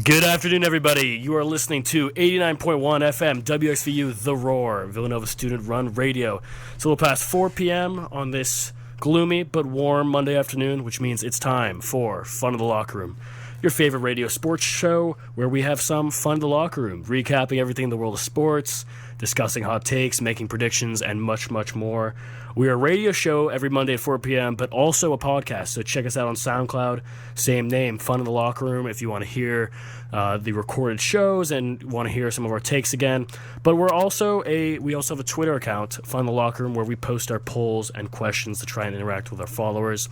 Good afternoon, everybody. You are listening to 89.1 FM, WXVU, The Roar, Villanova student-run radio. It's a little past 4 p.m. on this gloomy but warm Monday afternoon, which means it's time for Fun in the Locker Room, your favorite radio sports show where we have some fun in the locker room, recapping everything in the world of sports, discussing hot takes, making predictions, and much, much more. We are a radio show every Monday at 4 p.m., but also a podcast, so check us out on SoundCloud. Same name, Fun in the Locker Room, if you want to hear the recorded shows and want to hear some of our takes again. But we also have a Twitter account, Fun in the Locker Room, where we post our polls and questions to try and interact with our followers.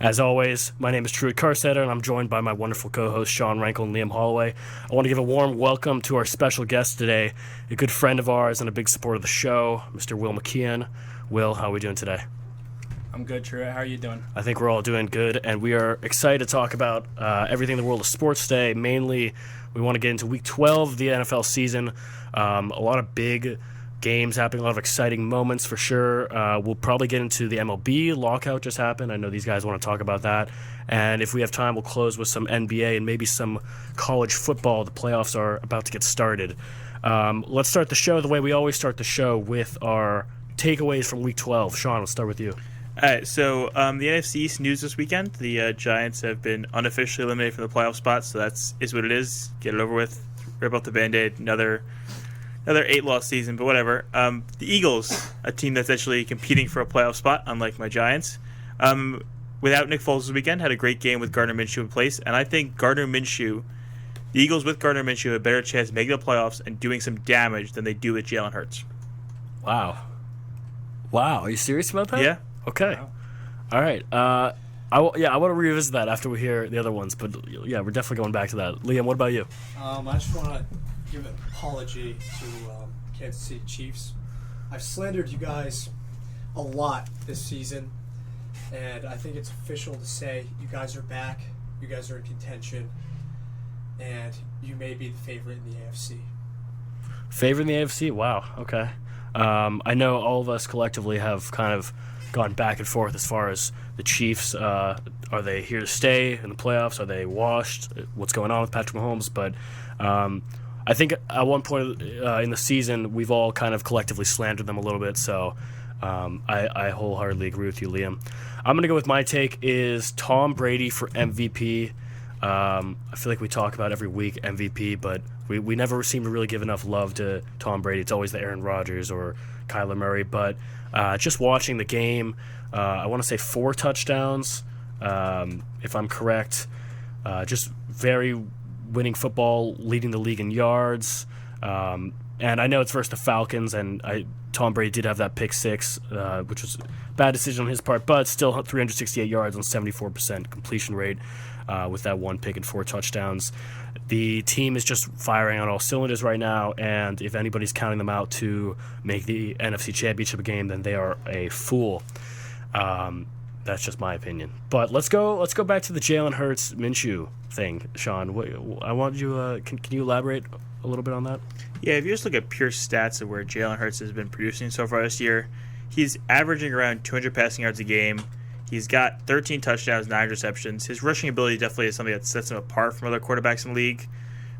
As always, my name is Truett Carstetter, and I'm joined by my wonderful co-hosts Sean Rankel and Liam Holloway. I want to give a warm welcome to our special guest today, a good friend of ours and a big supporter of the show, Mr. Will McKeon. Will, how are we doing today? I'm good, Truett. How are you doing? I think we're all doing good, and we are excited to talk about everything in the world of sports today. Mainly, we want to get into Week 12 of the NFL season. A lot of big games happening, a lot of exciting moments for sure. We'll probably get into the MLB. Lockout just happened. I know these guys want to talk about that. And if we have time, we'll close with some NBA and maybe some college football. The playoffs are about to get started. Let's start the show the way we always start the show, with our takeaways from Week 12. Sean, let's start with you. All right, so the NFC East news this weekend. The Giants have been unofficially eliminated from the playoff spot, so is what it is. Get it over with. Rip off the Band-Aid. Another 8-loss season, but whatever. The Eagles, a team that's actually competing for a playoff spot, unlike my Giants, without Nick Foles this weekend, had a great game with Gardner Minshew in place, and I think the Eagles with Gardner Minshew have a better chance of making the playoffs and doing some damage than they do with Jalen Hurts. Wow, are you serious about that? Yeah. Okay. Wow. All right. I want to revisit that after we hear the other ones, but yeah, we're definitely going back to that. Liam, what about you? I just want to give an apology to Kansas City Chiefs. I've slandered you guys a lot this season, and I think it's official to say you guys are back, you guys are in contention, and you may be the favorite in the AFC. Favorite in the AFC? Wow, okay. I know all of us collectively have kind of gone back and forth as far as the Chiefs. Are they here to stay in the playoffs? Are they washed? What's going on with Patrick Mahomes? But I think at one point in the season, we've all kind of collectively slandered them a little bit. So I wholeheartedly agree with you, Liam. I'm going to go with my take is Tom Brady for MVP. I feel like we talk about every week MVP, but we never seem to really give enough love to Tom Brady. It's always the Aaron Rodgers or Kyler Murray. But just watching the game, I want to say 4 touchdowns, if I'm correct. Just very winning football, leading the league in yards. And I know it's versus the Falcons, and Tom Brady did have that pick 6, which was a bad decision on his part, but still 368 yards on 74% completion rate with that 1 pick and 4 touchdowns. The team is just firing on all cylinders right now, and if anybody's counting them out to make the NFC Championship game, then they are a fool. That's just my opinion. But let's go back to the Jalen Hurts Minshew thing, Sean. I want you. Can you elaborate a little bit on that? Yeah, if you just look at pure stats of where Jalen Hurts has been producing so far this year, he's averaging around 200 passing yards a game. He's got 13 touchdowns, 9 receptions. His rushing ability definitely is something that sets him apart from other quarterbacks in the league.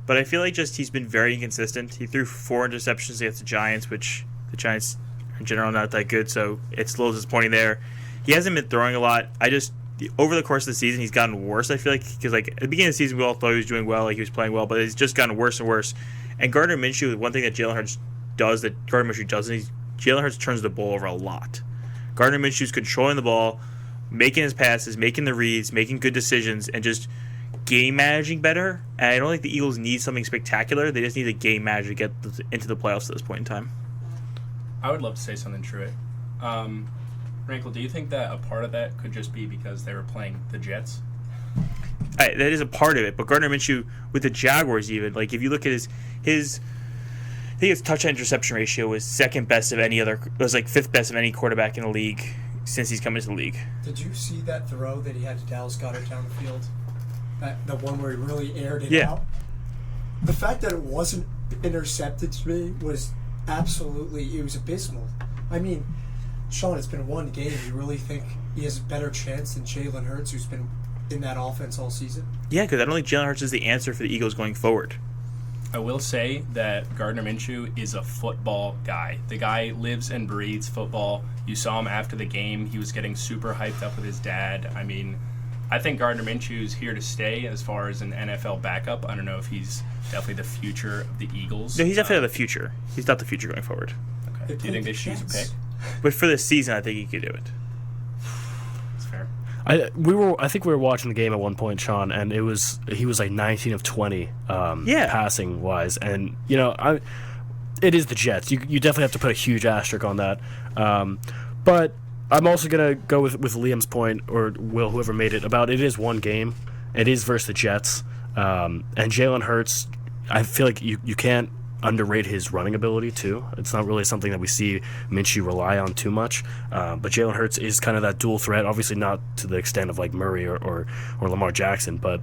But I feel like he's been very inconsistent. He threw 4 interceptions against the Giants, which the Giants in general are not that good, so it's a little disappointing there. He hasn't been throwing a lot. Over the course of the season, he's gotten worse, I feel like, because at the beginning of the season, we all thought he was doing well, he was playing well, but it's just gotten worse and worse. And Gardner Minshew, one thing that Jalen Hurts does that Gardner Minshew doesn't, Jalen Hurts turns the ball over a lot. Gardner Minshew's controlling the ball, making his passes, making the reads, making good decisions, and just game managing better. And I don't think the Eagles need something spectacular. They just need a game manager to get into the playoffs at this point in time. I would love to say something, Truett. Rankle, do you think that a part of that could just be because they were playing the Jets? That is a part of it, but Gardner Minshew with the Jaguars, even if you look at his I think his touchdown interception ratio was second best of any other. It was 5th best of any quarterback in the league since he's come into the league. Did you see that throw that he had to Dallas Goedert down the field? The one where he really aired it out? The fact that it wasn't intercepted to me was it was abysmal. I mean, Sean, it's been one game. You really think he has a better chance than Jalen Hurts, who's been in that offense all season. Yeah, because I don't think Jalen Hurts is the answer for the Eagles going forward. I will say that Gardner Minshew is a football guy. The guy lives and breathes football. You saw him after the game. He was getting super hyped up with his dad. I mean, I think Gardner Minshew is here to stay as far as an NFL backup. I don't know if he's definitely the future of the Eagles. No, he's definitely the future. He's not the future going forward. Okay. Do you think they should use a pick? But for this season, I think he could do it. That's fair. I think we were watching the game at one point, Sean, and he was like 19 of 20 passing wise, and it is the Jets. You definitely have to put a huge asterisk on that. But I'm also gonna go with Liam's point, or Will, whoever made it, about it is one game. It is versus the Jets, and Jalen Hurts. I feel like you can't underrate his running ability too. It's not really something that we see Minshew rely on too much. But Jalen Hurts is kind of that dual threat. Obviously not to the extent of like Murray or Lamar Jackson. But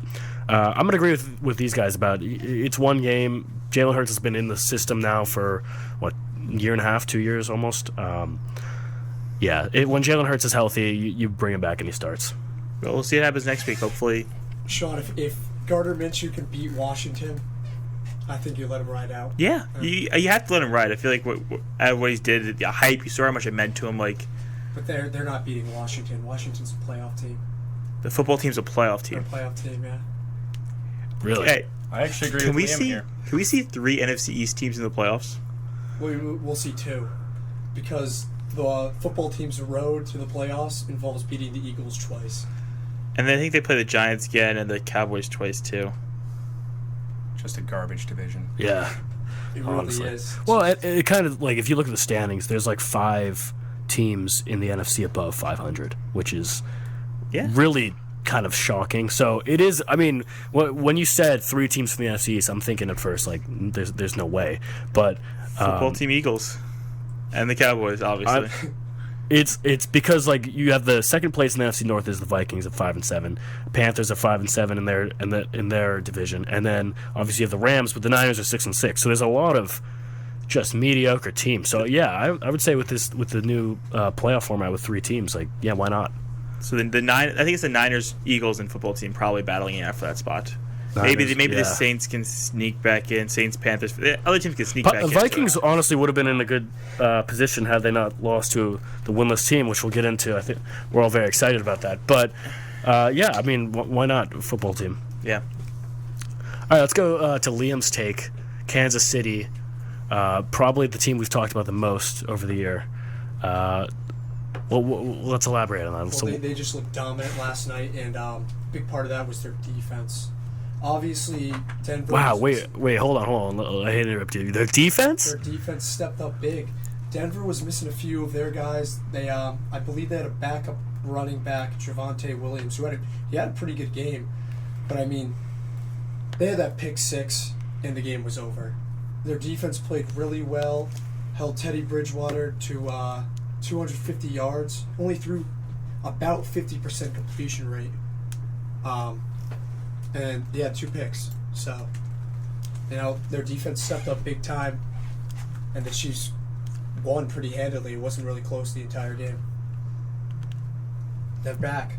I'm gonna agree with these guys about it's one game. Jalen Hurts has been in the system now for year and a half, 2 years almost. When Jalen Hurts is healthy, you bring him back and he starts. Well, we'll see what happens next week. Hopefully, Sean, if Gardner Minshew can beat Washington, I think you let him ride out. Yeah, you have to let him ride. I feel like what he did, the hype, you saw how much it meant to him. But they're not beating Washington. Washington's a playoff team. The football team's a playoff team. They're a playoff team, yeah. Really? Hey, I actually agree with Liam here. Can we see 3 NFC East teams in the playoffs? We'll see 2, because the football team's road to the playoffs involves beating the Eagles twice. And then I think they play the Giants again and the Cowboys twice too. Just a garbage division. Yeah. It really honestly is. Well, it kind of like if you look at the standings, there's like 5 teams in the NFC above 500, which is really kind of shocking. So it is. I mean, when you said 3 teams from the NFC East, I'm thinking at first like there's no way. But football team Eagles and the Cowboys, obviously. It's because like you have the second place in the NFC North is the Vikings at 5-7, Panthers are 5-7 in their division, and then obviously you have the Rams, but the Niners are 6-6. So there's a lot of just mediocre teams. So yeah, I would say with the new playoff format with 3 teams, like why not? So I think it's the Niners, Eagles, and football team probably battling it out for that spot. Niners, maybe the Saints can sneak back in. Saints, Panthers, the other teams can sneak back in. Vikings honestly would have been in a good position had they not lost to the winless team, which we'll get into. I think we're all very excited about that. But I mean, why not football team? Yeah. All right, let's go to Liam's take. Kansas City, probably the team we've talked about the most over the year. Well, let's elaborate on that. Well, they just looked dominant last night, and a big part of that was their defense. Obviously, Denver. Wow, wait, hold on. I hate to interrupt you. Their defense? Their defense stepped up big. Denver was missing a few of their guys. They, I believe, they had a backup running back, Javonte Williams, who had a pretty good game. But I mean, they had that pick 6, and the game was over. Their defense played really well, held Teddy Bridgewater to 250 yards, only threw about 50% completion rate. And they had 2 picks. So, their defense stepped up big time, and the Chiefs won pretty handily. It wasn't really close the entire game. They're back.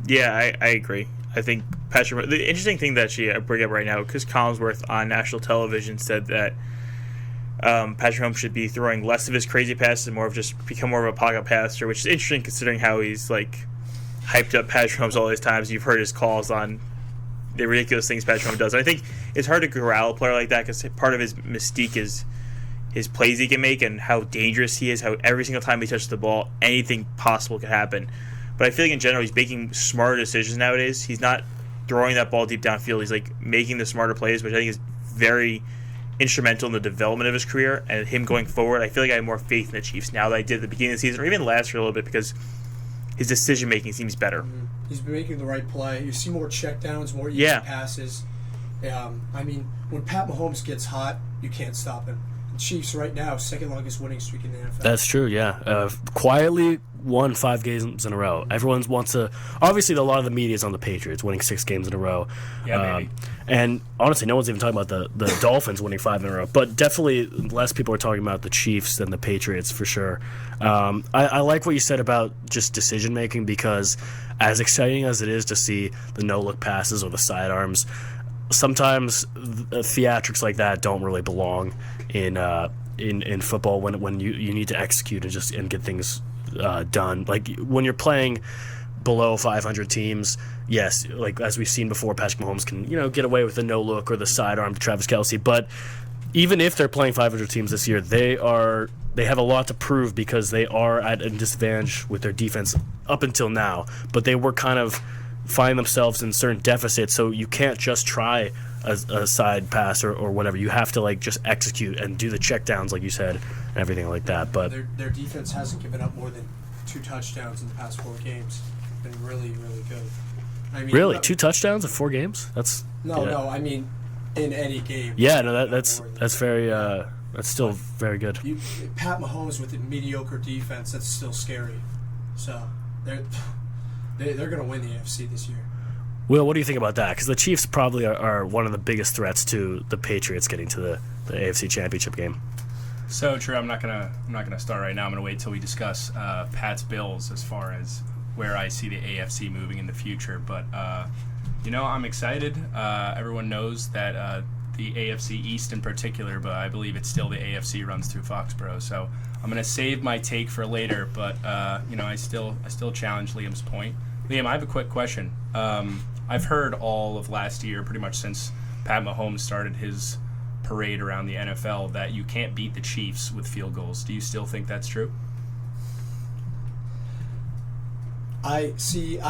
Yeah, I agree. I think Patrick. The interesting thing that I bring up right now, because Collinsworth on national television said that Patrick Mahomes should be throwing less of his crazy passes and more of just become more of a pocket passer, which is interesting considering how he's like hyped up Patrick Mahomes all these times. You've heard his calls on the ridiculous things Patrick Mahomes does. And I think it's hard to corral a player like that because part of his mystique is his plays he can make and how dangerous he is, how every single time he touches the ball, anything possible could happen. But I feel like in general he's making smarter decisions nowadays. He's not throwing that ball deep downfield. He's like making the smarter plays, which I think is very instrumental in the development of his career and him going forward. I feel like I have more faith in the Chiefs now than I did at the beginning of the season, or even last year a little bit, because his decision making seems better. Mm-hmm. He's been making the right play. You see more checkdowns, more easy passes. I mean, when Pat Mahomes gets hot, you can't stop him. The Chiefs right now, second longest winning streak in the NFL. That's true, yeah. Quietly won 5 games in a row. Everyone wants to. Obviously, a lot of the media is on the Patriots winning 6 games in a row. Yeah, maybe. And honestly, no one's even talking about the Dolphins winning 5 in a row. But definitely, less people are talking about the Chiefs than the Patriots for sure. I like what you said about just decision making, because as exciting as it is to see the no-look passes or the sidearms, sometimes theatrics like that don't really belong in football when you need to execute and get things done. Like when you're playing below 500 teams, yes, like as we've seen before, Patrick Mahomes can get away with the no look or the sidearm to Travis Kelce. But even if they're playing 500 teams this year, they have a lot to prove because they are at a disadvantage with their defense up until now. But they were kind of finding themselves in certain deficits, so you can't just try a side pass or whatever. You have to like just execute and do the checkdowns, like you said, and everything like that. But their defense hasn't given up more than 2 touchdowns in the past 4 games. Been really, really good. I mean, really, 2 touchdowns in 4 games? That's no. I mean, in any game. Yeah, no, that's very that's still very good. Pat Mahomes with a mediocre defense, that's still scary. So they're going to win the AFC this year. Will, what do you think about that? Because the Chiefs probably are one of the biggest threats to the Patriots getting to the AFC Championship game. So true. I'm not gonna start right now. I'm gonna wait till we discuss Pat's Bills as far as where I see the AFC moving in the future. But I'm excited. Everyone knows that the AFC East in particular, but I believe it's still the AFC runs through Foxborough. So I'm gonna save my take for later. But I still challenge Liam's point. Liam, I have a quick question. I've heard all of last year, pretty much since Pat Mahomes started his parade around the NFL, that you can't beat the Chiefs with field goals. Do you still think that's true? I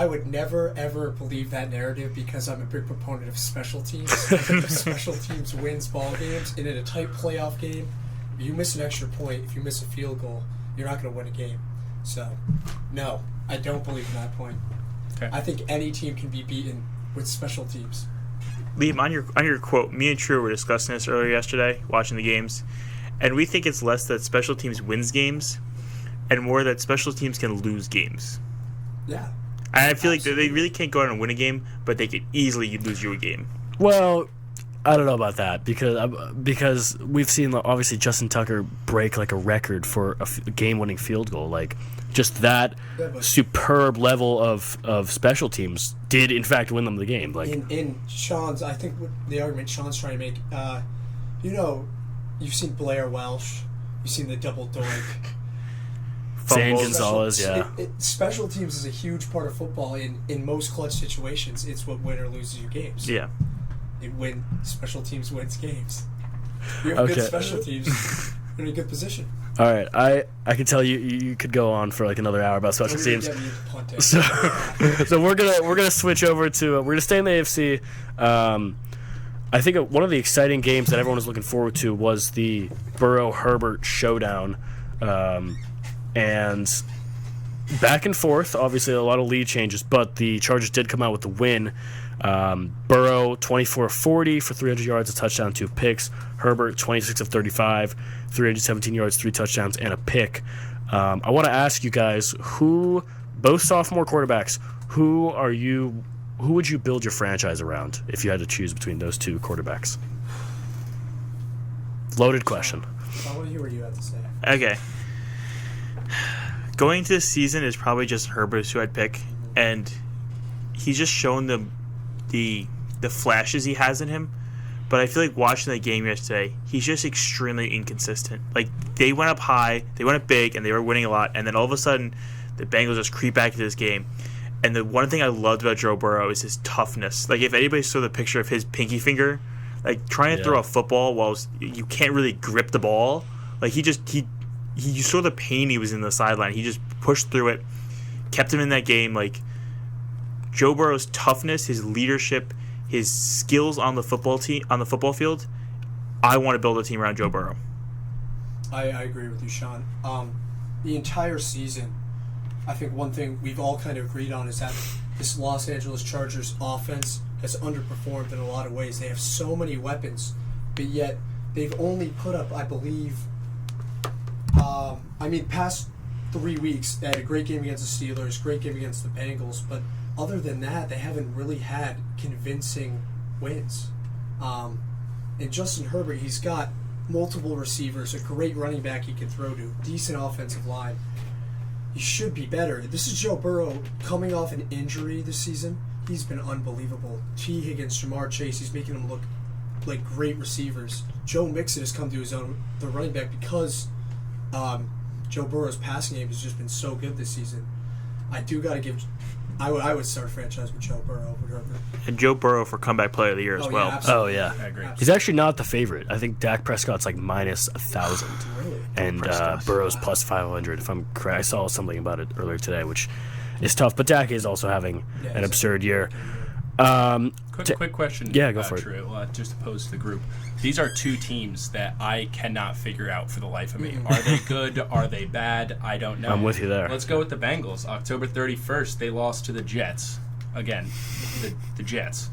would never, ever believe that narrative because I'm a big proponent of special teams. I think if special teams wins ball games, and in a tight playoff game, if you miss an extra point, if you miss a field goal, you're not going to win a game. So, no, I don't believe in that point. Okay. I think any team can be beaten with special teams. Liam, on your quote, me and Truett were discussing this earlier yesterday, watching the games, and we think it's less that special teams wins games and more that special teams can lose games. Yeah. I feel like they really can't go out and win a game, but they could easily lose you a game. Well, I don't know about that because we've seen obviously Justin Tucker break like a record for a game-winning field goal. Like just that superb level of special teams did in fact win them the game. Like in Sean's, I think the argument Sean's trying to make, you've seen Blair Welsh, you've seen the double doink. Zane Gonzalez, yeah. Special teams is a huge part of football. In most clutch situations, it's what win or loses you games. Yeah. Special teams wins games. You have good special teams, you're in a good position. All right, I can tell you could go on for like another hour about special teams. So we're gonna switch over to we're gonna stay in the AFC. I think one of the exciting games that everyone was looking forward to was the Burrow-Herbert showdown, and back and forth. Obviously, a lot of lead changes, but the Chargers did come out with the win. Burrow 24 of 40 for 300 yards, a touchdown, 2 picks. Herbert 26 of 35, 317 yards, 3 touchdowns, and a pick. I want to ask you guys, both sophomore quarterbacks, who would you build your franchise around if you had to choose between those 2 quarterbacks? Loaded question. I want to hear what you have to say. Okay. Going into this season is probably just Herbert who I'd pick, and he's just shown the flashes he has in him. But I feel like watching the game yesterday, he's just extremely inconsistent. Like, they went up high, they went up big, and they were winning a lot, and then all of a sudden, the Bengals just creep back into this game. And the one thing I loved about Joe Burrow is his toughness. Like, if anybody saw the picture of his pinky finger, like, trying to throw a football while you can't really grip the ball, like, you saw the pain he was in the sideline. He just pushed through it, kept him in that game. Like, Joe Burrow's toughness, his leadership, his skills on the football field, I want to build a team around Joe Burrow. I agree with you, Sean. The entire season, I think one thing we've all kind of agreed on is that this Los Angeles Chargers offense has underperformed in a lot of ways. They have so many weapons, but yet they've only put up, I believe, past 3 weeks, they had a great game against the Steelers, great game against the Bengals, but other than that, they haven't really had convincing wins. And Justin Herbert, he's got multiple receivers, a great running back he can throw to, decent offensive line. he should be better. This is Joe Burrow coming off an injury this season. He's been unbelievable. T. Higgins, Jamar Chase, he's making them look like great receivers. Joe Mixon has come to his own, the running back, because Joe Burrow's passing game has just been so good this season. I do got to give. I would start a franchise with Joe Burrow over Herbert. And Joe Burrow for comeback player of the year as well. Absolutely. Oh, yeah. I agree. He's actually not the favorite. I think Dak Prescott's like minus 1,000. Really? And Prescott. Burrow's plus 500, if I'm correct. I saw something about it earlier today, which is tough. But Dak is also having an absurd year. Quick question. Yeah, go for it. Truett, just to pose to the group. These are two teams that I cannot figure out for the life of me. Are they good? Are they bad? I don't know. I'm with you there. Let's go with the Bengals. October 31st, they lost to the Jets. Again, the Jets.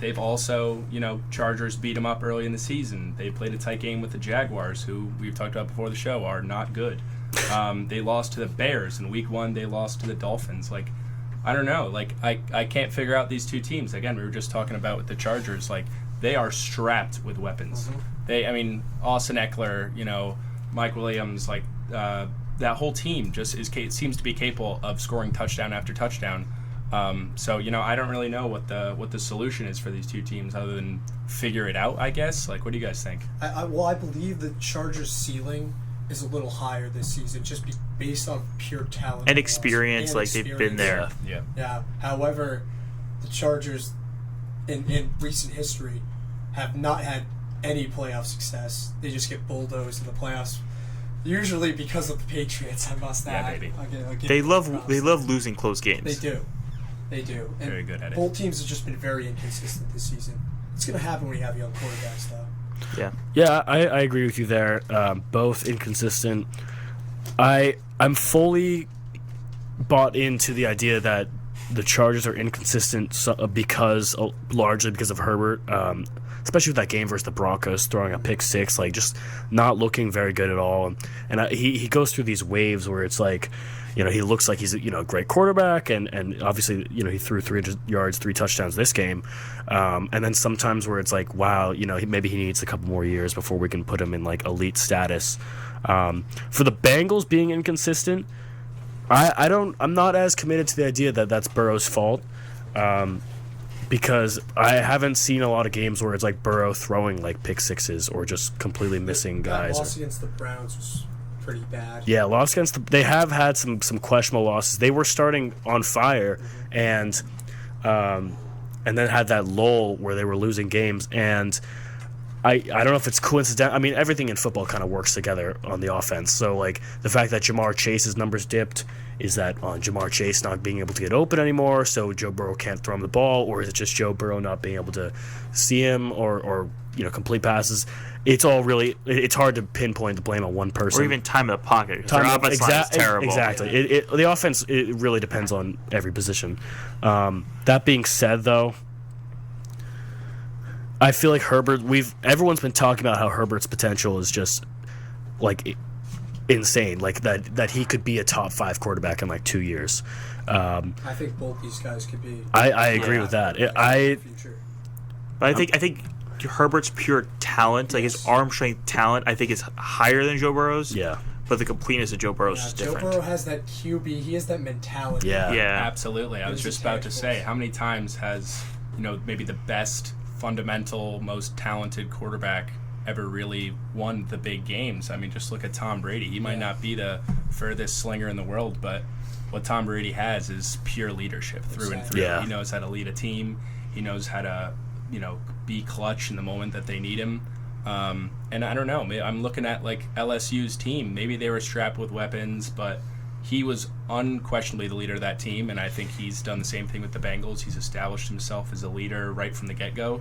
They've also, Chargers beat them up early in the season. They played a tight game with the Jaguars, who we've talked about before the show are not good. They lost to the Bears. In week 1, they lost to the Dolphins. I don't know. I can't figure out these two teams. Again, we were just talking about with the Chargers. They are strapped with weapons. Mm-hmm. Austin Eckler, Mike Williams, that whole team just seems to be capable of scoring touchdown after touchdown. So I don't really know what the solution is for these two teams other than figure it out, I guess. What do you guys think? I believe the Chargers' ceiling is a little higher this season, just based on pure talent And experience, they've been there. Yeah. However, the Chargers, in recent history, have not had any playoff success. They just get bulldozed in the playoffs, usually because of the Patriots. I must add. Baby. They love losing close games. They do. And very good at it. Both teams have just been very inconsistent this season. It's going to happen when you have young quarterbacks, though. Yeah, I agree with you there. Both inconsistent. I'm fully bought into the idea that the Chargers are inconsistent largely because of Herbert, especially with that game versus the Broncos, throwing a pick six, just not looking very good at all. And he goes through these waves where it's he looks like he's a great quarterback, and obviously he threw 300 yards, 3 touchdowns this game, and then sometimes where it's wow, maybe he needs a couple more years before we can put him in elite status. For the Bengals being inconsistent, I'm not as committed to the idea that that's Burrow's fault, because I haven't seen a lot of games where it's Burrow throwing pick sixes or just completely missing guys. That loss against the Browns was pretty bad. Yeah, loss against they have had some questionable losses. They were starting on fire, and then had that lull where they were losing games. And I don't know if it's coincidental. I mean, everything in football kind of works together on the offense. So the fact that Jamar Chase's numbers dipped, is that on Jamar Chase not being able to get open anymore, so Joe Burrow can't throw him the ball, or is it just Joe Burrow not being able to see him or complete passes? It's all really, it's hard to pinpoint the blame on one person. Or even time in the pocket. Their offense line is terrible. Exactly. The offense, it really depends on every position. That being said, though, I feel like everyone's been talking about how Herbert's potential is just insane, that he could be a top 5 quarterback in 2 years. I think both these guys could be. I agree with that. But I think Herbert's pure talent, his arm strength talent, I think is higher than Joe Burrow's. Yeah. But the completeness of Joe Burrow's is different. Joe Burrow has that QB. He has that mentality. Yeah. Absolutely. I was just about to say, how many times has maybe the best fundamental, most talented quarterback ever really won the big games? I mean, just look at Tom Brady. He might not be the furthest slinger in the world, but what Tom Brady has is pure leadership through and through. Yeah. He knows how to lead a team. He knows how to, be clutch in the moment that they need him. And I don't know. I'm looking at LSU's team. Maybe they were strapped with weapons, but he was unquestionably the leader of that team, and I think he's done the same thing with the Bengals. He's established himself as a leader right from the get-go.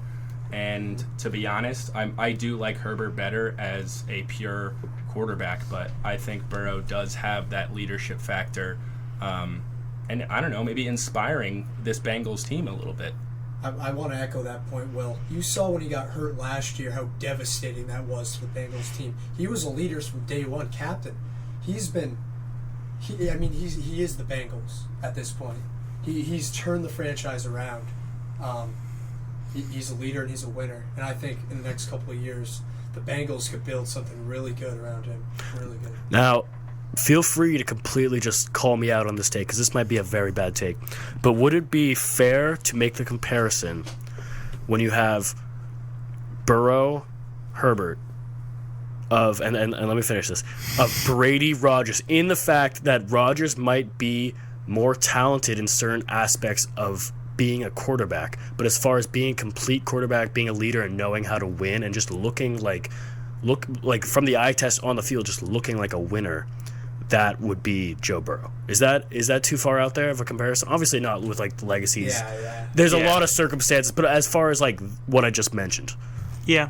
And to be honest, I do like Herbert better as a pure quarterback, but I think Burrow does have that leadership factor, and I don't know, maybe inspiring this Bengals team a little bit. I want to echo that point, Will. You saw when he got hurt last year how devastating that was to the Bengals team. He was a leader from day one, captain. He is the Bengals at this point. He's turned the franchise around. He's a leader and he's a winner. And I think in the next couple of years, the Bengals could build something really good around him. Really good. Now, feel free to completely just call me out on this take, because this might be a very bad take. But would it be fair to make the comparison when you have Burrow, Herbert, and let me finish this, of Brady, Rodgers, in the fact that Rodgers might be more talented in certain aspects of being a quarterback, but as far as being a complete quarterback, being a leader and knowing how to win and just look like from the eye test on the field, just looking like a winner, that would be Joe Burrow. Is that too far out there of a comparison? Obviously not with like the legacies. Yeah. There's a lot of circumstances, but as far as like what I just mentioned, Yeah.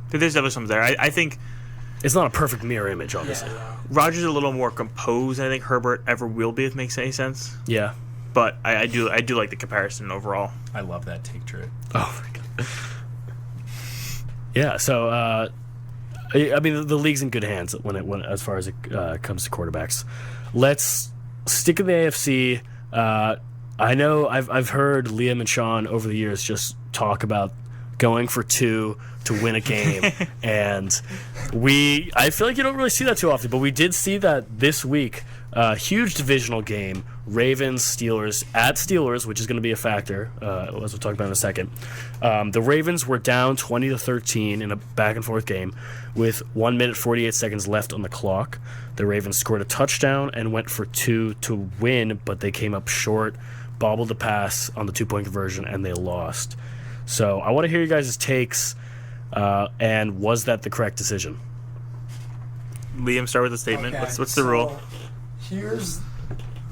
There's definitely something there. I think it's not a perfect mirror image, obviously. Yeah. Rodgers is a little more composed than I think Herbert ever will be, if it makes any sense. Yeah. But I do like the comparison overall. I love that take, Truett. Oh my god. Yeah. So I mean, the league's in good hands when as far as it comes to quarterbacks. Let's stick in the AFC. I know I've heard Liam and Sean over the years just talk about going for 2 to win a game, and I feel like you don't really see that too often, but we did see that this week. Huge divisional game, Ravens-Steelers at Steelers, which is going to be a factor, as we'll talk about in a second. The Ravens were down 20-13 in a back-and-forth game with 1 minute 48 seconds left on the clock. The Ravens scored a touchdown and went for 2 to win, but they came up short, bobbled the pass on the 2-point conversion, and they lost. So I want to hear you guys' takes, and was that the correct decision? Liam, start with the statement. Okay, What's the rule?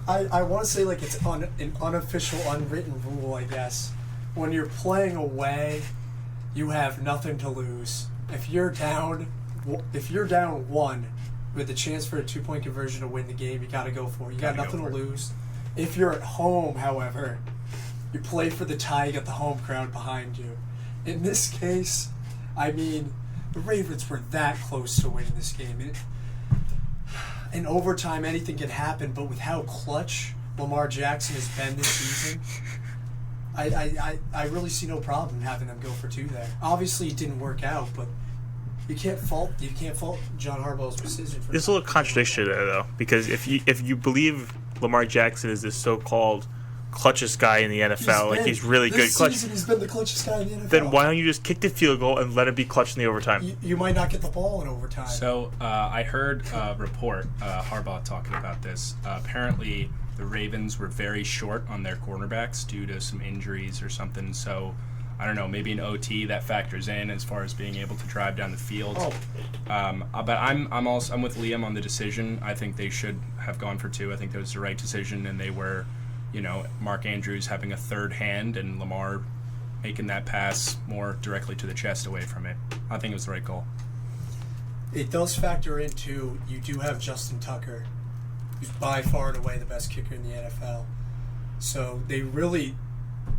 I want to say like it's an unofficial, unwritten rule, I guess. When you're playing away, you have nothing to lose. If you're down 1 with a chance for a 2-point conversion to win the game, you got to go for it. You got nothing to lose. If you're at home, however, you play for the tie. You got the home crowd behind you. In this case, I mean, the Ravens were that close to winning this game. In overtime, anything can happen, but with how clutch Lamar Jackson has been this season, I really see no problem having them go for 2 there. Obviously, it didn't work out, but you can't fault John Harbaugh's decision for There's a little contradiction there, though, because if you believe Lamar Jackson is this so-called clutchest guy in the NFL, he's really good clutch. This season, he's been the clutchest guy in the NFL. Then why don't you just kick the field goal and let it be clutch in the overtime? You might not get the ball in overtime. So I heard a report, Harbaugh talking about this. Apparently, the Ravens were very short on their cornerbacks due to some injuries or something. So I don't know, maybe an OT that factors in as far as being able to drive down the field. But I'm with Liam on the decision. I think they should have gone for 2. I think that was the right decision, and they were. Mark Andrews having a third hand and Lamar making that pass more directly to the chest away from it. I think it was the right call. It does factor into you do have Justin Tucker, who's by far and away the best kicker in the NFL. So they really,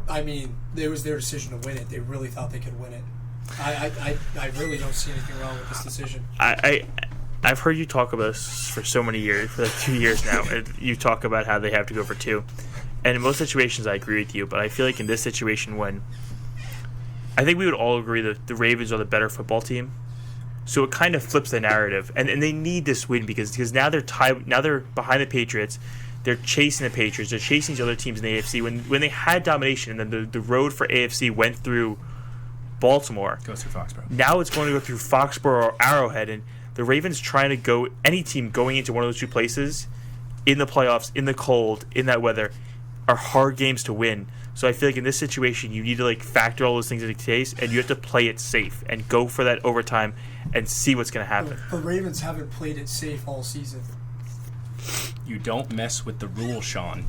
it was their decision to win it. They really thought they could win it. I really don't see anything wrong with this decision. I've heard you talk about this for so many years, for like 2 years now. And you talk about how they have to go for 2. And in most situations, I agree with you. But I feel like in this situation, when I think we would all agree that the Ravens are the better football team, so it kind of flips the narrative. And they need this win because now they're tied. Now they're behind the Patriots. They're chasing the Patriots. They're chasing these other teams in the AFC. When they had domination, and then the road for AFC went through Baltimore. Goes through Foxborough. Now it's going to go through Foxborough or Arrowhead, and the Ravens trying to go, any team going into one of those 2 places in the playoffs, in the cold, in that weather, are hard games to win. So I feel like in this situation, you need to factor all those things into case, and you have to play it safe and go for that overtime and see what's going to happen. The Ravens haven't played it safe all season. You don't mess with the rule, Sean.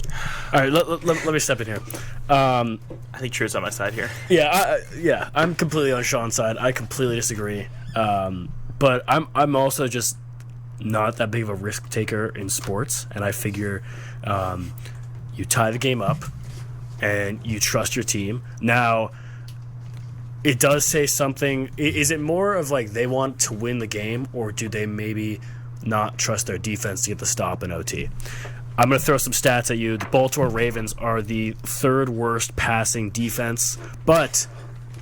All right, let me step in here. I think Truett's on my side here. Yeah, I'm completely on Sean's side. I completely disagree. But I'm also just not that big of a risk taker in sports, and I figure you tie the game up and you trust your team. Now, it does say something. Is it more of they want to win the game, or do they maybe not trust their defense to get the stop in OT? I'm going to throw some stats at you. The Baltimore Ravens are the 3rd worst passing defense, but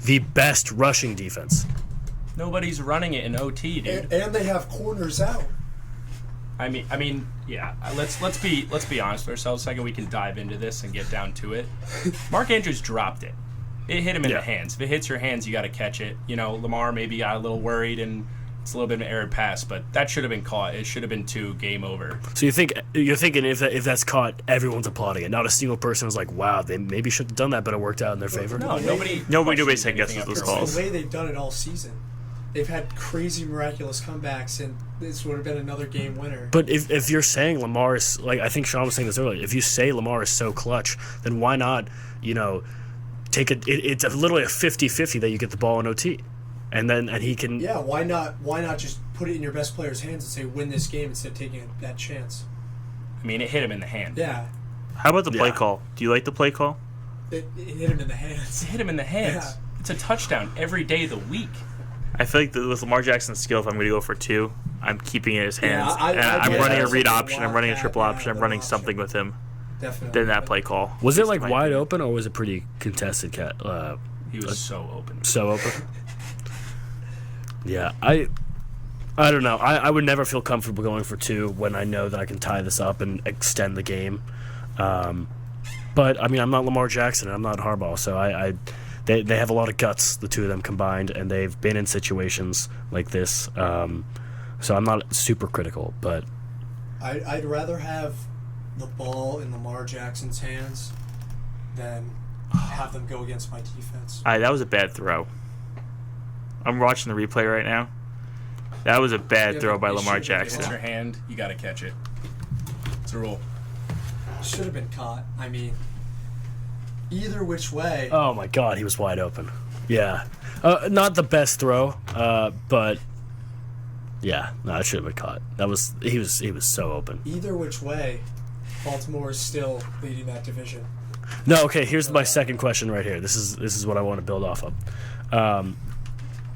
the best rushing defense. Nobody's running it in OT, dude. And they have corners out. I mean, yeah. Let's be honest with ourselves. A second, we can dive into this and get down to it. Mark Andrews dropped it. It hit him in the hands. If it hits your hands, you got to catch it. You know, Lamar maybe got a little worried and it's a little bit of an errant pass, but that should have been caught. It should have been 2, game over. So you're thinking if that's caught, everyone's applauding it. Not a single person was like, "Wow, they maybe should have done that, but it worked out in their favor." No, nobody second guesses those calls. The way they've done it all season. They've had crazy, miraculous comebacks, and this would have been another game winner. But if you're saying Lamar is, like, I think Sean was saying this earlier, if you say Lamar is so clutch, then why not, take it? It's literally a 50-50 that you get the ball in OT, and he can. Yeah, why not just put it in your best player's hands and say win this game instead of taking that chance? I mean, it hit him in the hand. Yeah. How about the play call? Do you like the play call? It hit him in the hands. It hit him in the hands. Yeah. It's a touchdown every day of the week. I feel like with Lamar Jackson's skill, if I'm going to go for 2, I'm keeping it in his hands. I'm running a read option. I'm running a triple option. I'm running something with him. Definitely. Than that play call. Was it like wide open or was it pretty contested? He was so open. So open. Yeah, I don't know. I would never feel comfortable going for 2 when I know that I can tie this up and extend the game. But I mean, I'm not Lamar Jackson and I'm not Harbaugh, so They have a lot of guts, the two of them combined, and they've been in situations like this. So I'm not super critical, but I'd rather have the ball in Lamar Jackson's hands than have them go against my defense. That was a bad throw. I'm watching the replay right now. That was a bad throw by Lamar Jackson. If it's your hand, you got to catch it. It's a rule. Should have been caught. I mean, either which way. Oh my God, he was wide open. Yeah, not the best throw, but yeah, no, it should have been caught. He was so open. Either which way, Baltimore is still leading that division. No, okay. Here's my second question right here. This is what I want to build off of,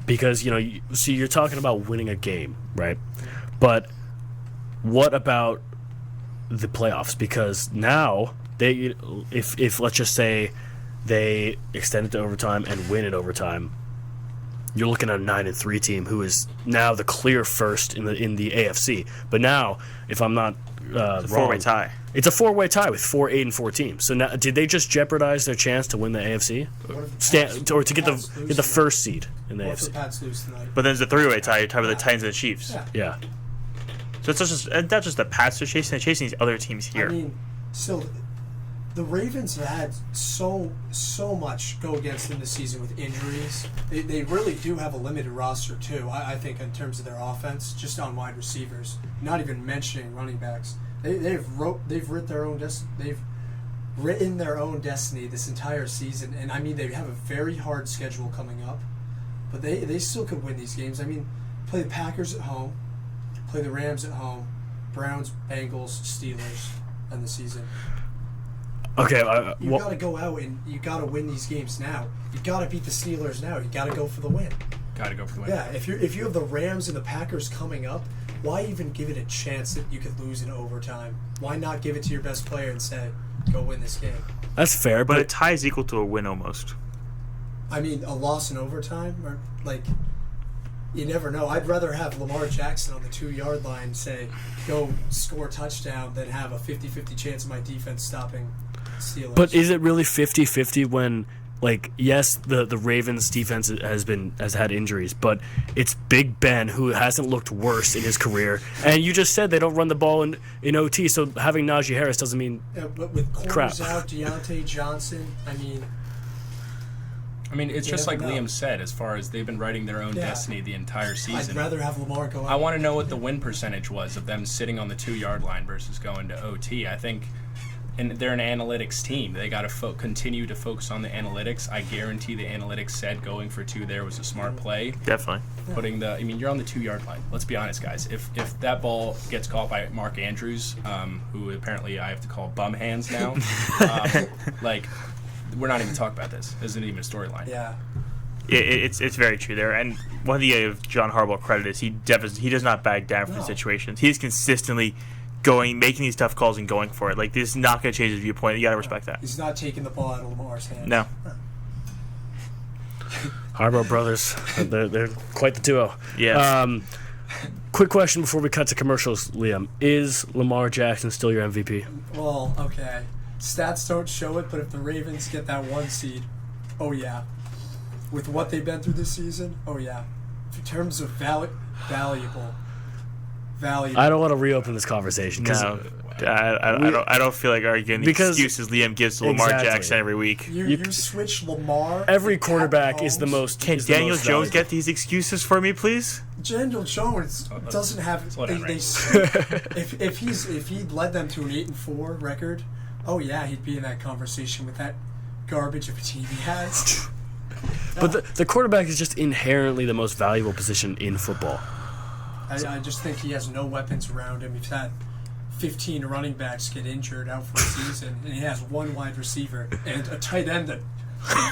because you're talking about winning a game, right? But what about the playoffs? Because now if let's just say they extend it to overtime and win it overtime, you're looking at a 9-3 team who is now the clear first in the AFC. But now, if I'm not It's a wrong, 4-way tie. It's a 4-way tie with 4 8-4 teams. So now, did they just jeopardize their chance to win the AFC, or to get the first seed in the AFC? Pats lose tonight. But then there's a 3-way tie. You're tied with the Titans and the Chiefs. Yeah. So it's not just the Pats are chasing. They're chasing these other teams here. I mean, still, the Ravens have had so much go against them this season with injuries. They really do have a limited roster too. I think in terms of their offense, just on wide receivers. Not even mentioning running backs. They've written their own destiny this entire season, and I mean they have a very hard schedule coming up, but they still could win these games. I mean, play the Packers at home, play the Rams at home, Browns, Bengals, Steelers, end the season. Okay, you got to go out and you got to win these games now. You got to beat the Steelers now. You got to go for the win. Got to go for the win. Yeah, if you have the Rams and the Packers coming up, why even give it a chance that you could lose in overtime? Why not give it to your best player and say, go win this game? That's fair, but a tie is equal to a win almost. I mean, a loss in overtime, or you never know. I'd rather have Lamar Jackson on the 2-yard line say, go score a touchdown than have a 50-50 chance of my defense stopping Steelers. But is it really 50-50 when, yes, the Ravens defense has had injuries, but it's Big Ben who hasn't looked worse in his career, and you just said they don't run the ball in OT, so having Najee Harris doesn't mean but with corners out, Deontay Johnson, I mean, it's just like Liam said, as far as they've been writing their own destiny the entire season. I'd rather have Lamar go out. I want to know what the win percentage was of them sitting on the 2-yard line versus going to OT. I think, and they're an analytics team. They got to continue to focus on the analytics. I guarantee the analytics said going for 2 there was a smart play. Definitely. You're on the 2-yard line. Let's be honest, guys. If that ball gets caught by Mark Andrews, who apparently I have to call bum hands now, we're not even talking about this. This isn't even a storyline. Yeah. It's very true there. And one thing I give John Harbaugh credit is he does not back down from the situations. He's consistently making these tough calls and going for it. This is not going to change his viewpoint. You got to respect that. He's not taking the ball out of Lamar's hands. No. Harbaugh brothers, they're quite the duo. Yeah. Quick question before we cut to commercials, Liam. Is Lamar Jackson still your MVP? Well, okay. Stats don't show it, but if the Ravens get that 1 seed, oh yeah. With what they've been through this season, oh yeah. In terms of valuable. I don't want to reopen this conversation. No, I don't feel like arguing the excuses Liam gives to Lamar Jackson every week. You switch Lamar. Every quarterback is the most. Can Daniel Jones get these excuses for me, please? Daniel Jones doesn't have. If he led them to an 8-4 record, oh yeah, he'd be in that conversation with that garbage of a team he has. But the quarterback is just inherently the most valuable position in football. I just think he has no weapons around him. He's had 15 running backs get injured out for a season, and he has 1 wide receiver and a tight end that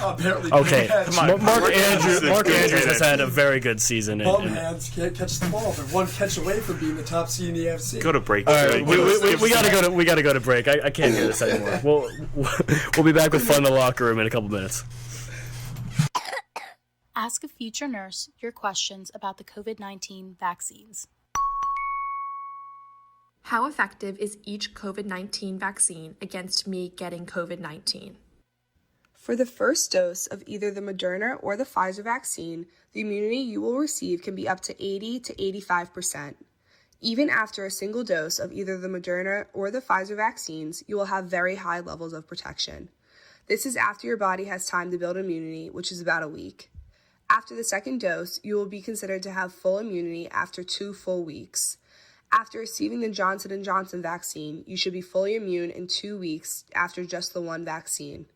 apparently okay. Come on. Mark Andrews has had a very good season. Bum hands can't catch the ball. They're 1 catch away from being the top seed in the AFC. Go to break. All right, we gotta go to break. I can't do this anymore. We'll be back with Fun in the Locker Room in a couple minutes. Ask a future nurse your questions about the COVID-19 vaccines. How effective is each COVID-19 vaccine against me getting COVID-19? For the first dose of either the Moderna or the Pfizer vaccine, the immunity you will receive can be up to 80 to 85%. Even after a single dose of either the Moderna or the Pfizer vaccines, you will have very high levels of protection. This is after your body has time to build immunity, which is about a week. After the second dose, you will be considered to have full immunity after 2 full weeks. After receiving the Johnson & Johnson vaccine, you should be fully immune in 2 weeks after just the 1 vaccine.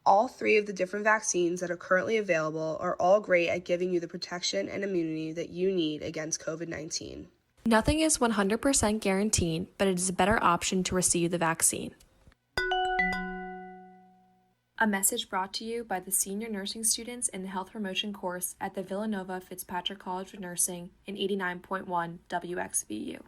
All 3 of the different vaccines that are currently available are all great at giving you the protection and immunity that you need against COVID-19. Nothing is 100% guaranteed, but it is a better option to receive the vaccine. A message brought to you by the senior nursing students in the health promotion course at the Villanova Fitzpatrick College of Nursing in 89.1 WXVU.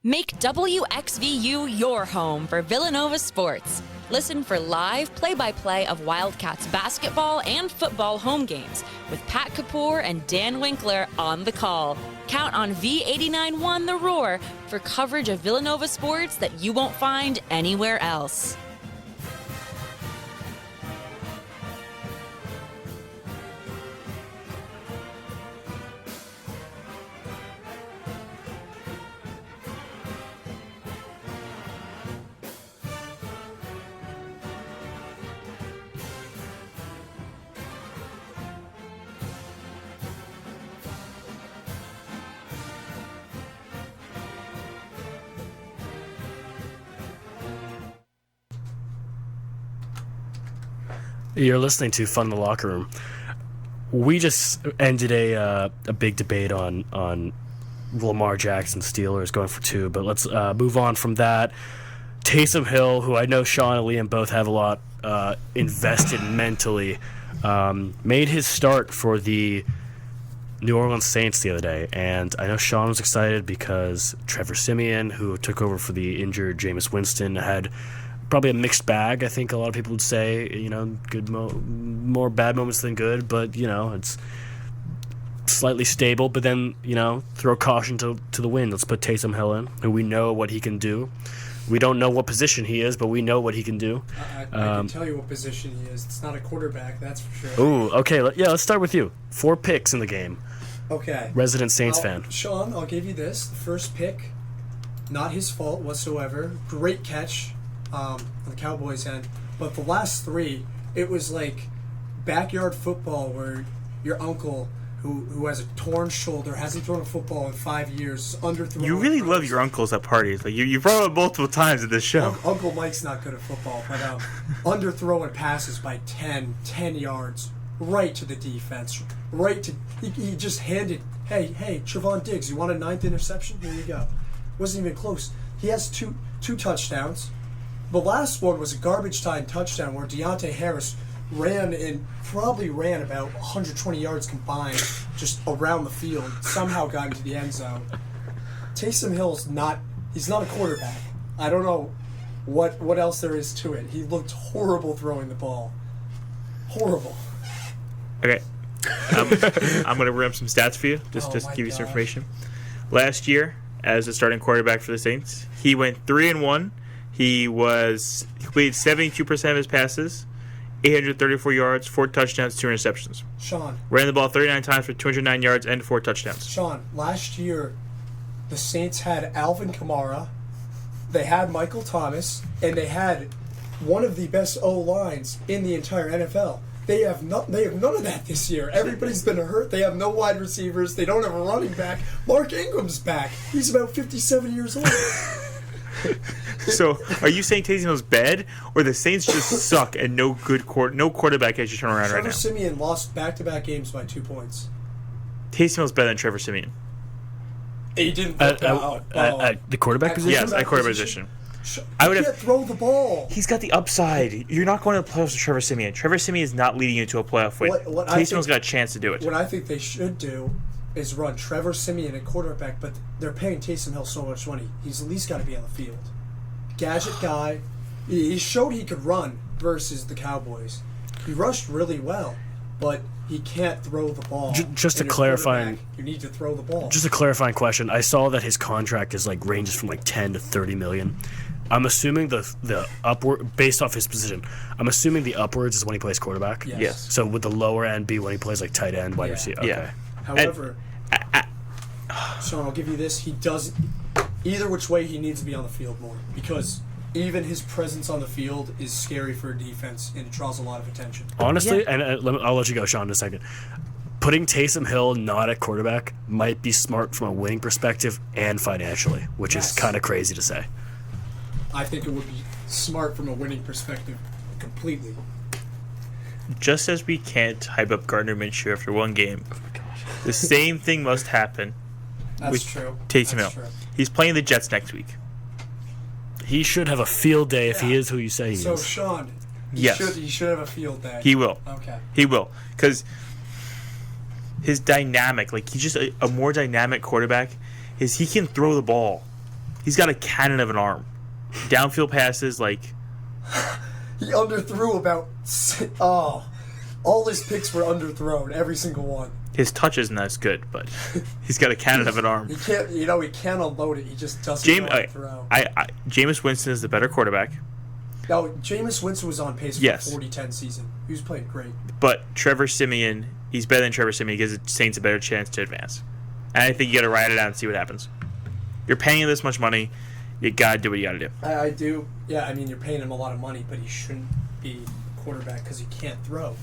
Make WXVU your home for Villanova sports. Listen for live play-by-play of Wildcats basketball and football home games with Pat Kapoor and Dan Winkler on the call. Count on V89.1 The Roar for coverage of Villanova sports that you won't find anywhere else. You're listening to Fun in the Locker Room. We just ended a big debate on Lamar Jackson Steelers going for 2, but let's move on from that. Taysom Hill, who I know Sean and Liam both have a lot invested mentally, made his start for the New Orleans Saints the other day, and I know Sean was excited because Trevor Siemian, who took over for the injured Jameis Winston, had probably a mixed bag. I think a lot of people would say, good, more bad moments than good, but it's slightly stable. But then, throw caution to the wind. Let's put Taysom Hill in, who we know what he can do. We don't know what position he is, but we know what he can do. I can tell you what position he is. It's not a quarterback, that's for sure. Ooh, okay. Let's start with you. 4 picks in the game. Okay. Resident Saints fan. Sean, I'll give you this. The first pick, not his fault whatsoever. Great catch. On the Cowboys end, but the last 3, it was like backyard football where your uncle who has a torn shoulder, hasn't thrown a football in 5 years, underthrown. You really love your uncles at parties. Like you brought him multiple times in this show. Uncle Mike's not good at football, but underthrowing passes by 10 yards right to the defense, he just handed, hey, Trevon Diggs, you want a 9th interception? Here you go. Wasn't even close. He has two touchdowns. The last one was a garbage time touchdown where Deontay Harris ran about 120 yards combined just around the field, somehow got into the end zone. Taysom Hill's not a quarterback. I don't know what else there is to it. He looked horrible throwing the ball. Horrible. Okay. I'm going to run some stats for you, just give you some information. Last year, as a starting quarterback for the Saints, he went 3-1. He completed 72% of his passes, 834 yards, 4 touchdowns, 2 interceptions. Sean. Ran the ball 39 times for 209 yards and 4 touchdowns. Sean, last year, the Saints had Alvin Kamara, they had Michael Thomas, and they had one of the best O-lines in the entire NFL. They have none of that this year. Everybody's been hurt. They have no wide receivers. They don't have a running back. Mark Ingram's back. He's about 57 years old. So, are you saying Taysom Hill's bad, or the Saints just suck and no quarterback has you turn around right now? Trevor Siemian lost back-to-back games by 2 points. Taysom Hill's better than Trevor Siemian. He didn't At the quarterback position? Yes, at quarterback position. I can't throw the ball. He's got the upside. You're not going to the playoffs with Trevor Siemian. Trevor Siemian is not leading you to a playoff win. Taysom Hill's got a chance to do it. What I think they should do is run Trevor Siemian at quarterback, but they're paying Taysom Hill so much money. He's at least got to be on the field. Gadget guy. He showed he could run versus the Cowboys. He rushed really well, but he can't throw the ball. Just a clarifying, you need to throw the ball. Just a clarifying question. I saw that his contract is ranges from 10 to 30 million. I'm assuming the upward, based off his position, I'm assuming the upwards is when he plays quarterback. Yes. So would the lower end be when he plays tight end, wide receiver? Okay. Yeah. However, Sean, I'll give you this. He does either which way he needs to be on the field more, because even his presence on the field is scary for a defense and it draws a lot of attention. Honestly, and I'll let you go, Sean, in a second. Putting Taysom Hill not at quarterback might be smart from a winning perspective and financially, which is kind of crazy to say. I think it would be smart from a winning perspective completely. Just as we can't hype up Gardner Minshew after one game, the same thing must happen with Taysom Hill. He's playing the Jets next week. He should have a field day if he is who you say he is. So, Sean, he should have a field day. He will. Okay. He will. Because his dynamic, he's just a more dynamic quarterback, is he can throw the ball. He's got a cannon of an arm. Downfield passes, He underthrew about... all his picks were underthrown, every single one. His touch isn't as good, but he's got a cannon of an arm. He can't, he can't unload it. He just doesn't know how to throw. Jameis Winston is the better quarterback. No, Jameis Winston was on pace for the 40-10 season. He was playing great. But Trevor Siemian, he's better than Trevor Siemian. He gives the Saints a better chance to advance. And I think you got to ride it out and see what happens. You're paying him this much money. You got to do what you got to do. I do. Yeah, I mean, you're paying him a lot of money, but he shouldn't be quarterback because he can't throw.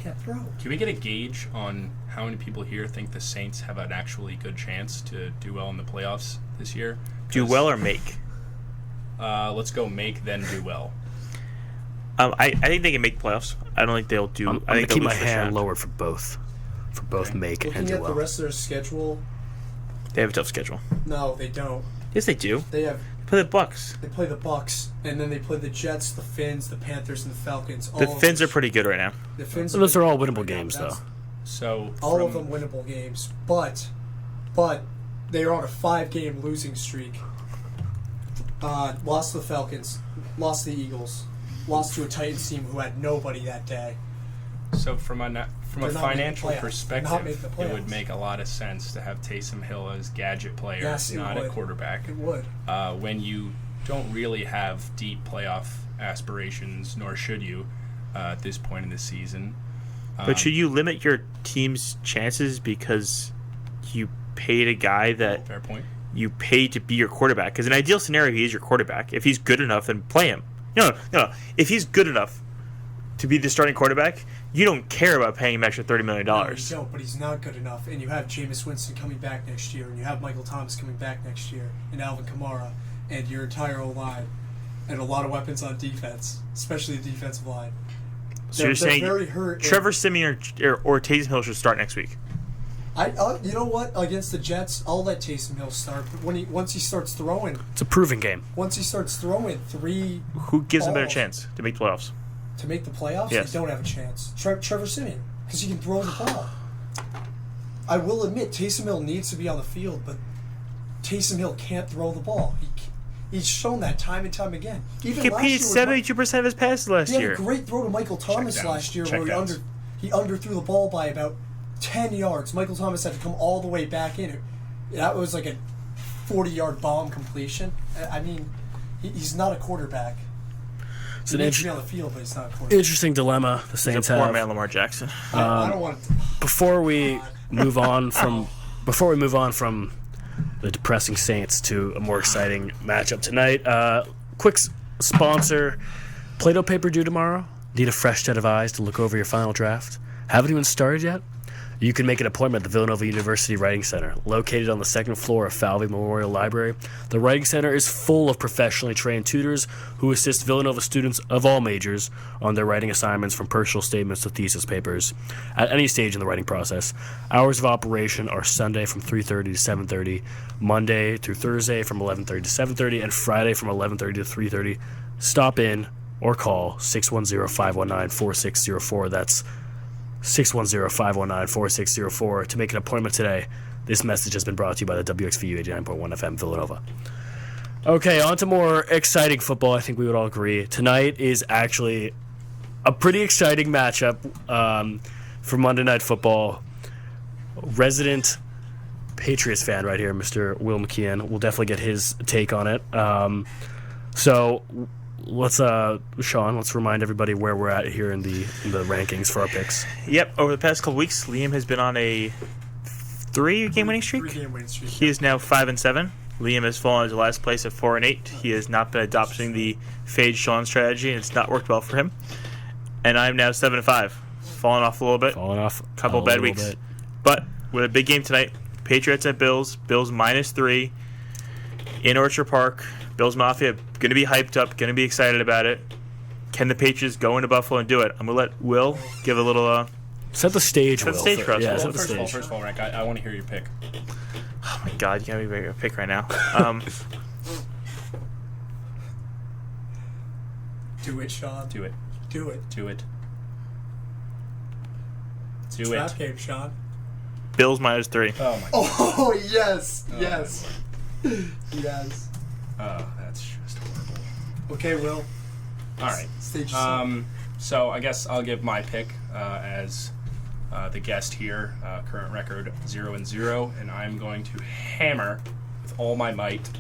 Can we get a gauge on how many people here think the Saints have an actually good chance to do well in the playoffs this year? Do well or make? Let's go make, then do well. I think they can make playoffs. I don't think they'll do. I'm I think keep they'll my lose hand lowered for both. For both make and do Looking at well. the rest of their schedule, They have a tough schedule. no, they don't. Yes, they do. They Play the Bucks. They play the Bucks, and then they play the Jets, the Finns, the Panthers, and the Falcons. The Finns are pretty good right now. The Finns. Those are all winnable games, though. So All of them winnable games, but they are on a 5-game losing streak. Lost to the Falcons, lost to the Eagles, lost to a Titans team who had nobody that day. So from a They're not financial making the playoffs. They're not making perspective, the it would playoffs. make a lot of sense to have Taysom Hill as gadget player, Yes, it not would. a quarterback. It would. When you don't really have deep playoff aspirations, nor should you at this point in the season. But should you limit your team's chances because you paid a guy that Fair point. you paid to be your quarterback? Because in an ideal scenario, he is your quarterback. If he's good enough, then play him. No. If he's good enough to be the starting quarterback, you don't care about paying him extra $30 million. No, you don't, but he's not good enough. And you have Jameis Winston coming back next year, and you have Michael Thomas coming back next year, and Alvin Kamara, and your entire O-line, and a lot of weapons on defense, especially the defensive line. So you're saying very hurt. Trevor Siemian or Taysom Hill should start next week? You know what? Against the Jets, I'll let Taysom Hill start. But once he starts throwing, It's a proving game. once he starts throwing 3 Who gives him a better balls chance to make playoffs? to make the playoffs, Yes. they don't have a chance. Trevor Siemian, because he can throw the ball. I will admit, Taysom Hill needs to be on the field, but Taysom Hill can't throw the ball. He's shown that time and time again. Even He last completed year 72% of his passes last he had year. a great throw to Michael Thomas Checkdowns. last year where Checkdowns. he underthrew the ball by about 10 yards. Michael Thomas had to come all the way back in. That was like a 40-yard bomb completion. I mean, he's not a quarterback. It's He an needs to be on the field, but he's not a quarterback. interesting dilemma the Saints He's a poor have. man, Lamar Jackson. I don't want to. Before we move on from the depressing Saints to a more exciting matchup tonight, quick sponsor: Play-Doh paper due tomorrow. Need a fresh set of eyes to look over your final draft? Haven't even started yet? You can make an appointment at the Villanova University Writing Center, located on the second floor of Falvey Memorial Library. The Writing Center is full of professionally trained tutors who assist Villanova students of all majors on their writing assignments, from personal statements to thesis papers, at any stage in the writing process. Hours of operation are Sunday from 3:30 to 7:30, Monday through Thursday from 11:30 to 7:30, and Friday from 11:30 to 3:30. Stop in or call 610-519-4604. That's 610-519-4604 to make an appointment today. This message has been brought to you by the WXVU 89.1 FM Villanova. Okay, on to more exciting football. I think we would all agree. Tonight is actually a pretty exciting matchup for Monday Night Football. Resident Patriots fan right here, Mr. Will McKeon. We'll definitely get his take on it. So let's Sean, let's remind everybody where we're at here in the rankings for our picks. Yep, over the past couple weeks, Liam has been on a 3-game winning streak. 3-game winning streak. He is now 5-7. Liam has fallen to last place at 4-8. He has not been adopting the Fade Sean strategy, and it's not worked well for him. And I'm now 7-5, falling off a little bit. Falling off Couple bad weeks. Bit. But with a big game tonight, Patriots at Bills. Bills -3 in Orchard Park. Bills Mafia going to be hyped up, going to be excited about it. Can the Patriots go into Buffalo and do it? I'm going to let Will give a little... Set the stage, Set the Will. stage for us. Yeah, Well, set the First stage. of all, Rick, I want to hear your pick. Oh my God, you got me ready to pick right now. Do it, Sean. Do it. Do it. Do it. Do Trap it. game, Sean. Bills -3. Oh, my God. Oh, yes. Oh, Yes. Yes. Oh, that's just horrible. Okay, Will. All right. Stage So I guess I'll give my pick as the guest here. Current record 0-0, and I'm going to hammer with all my might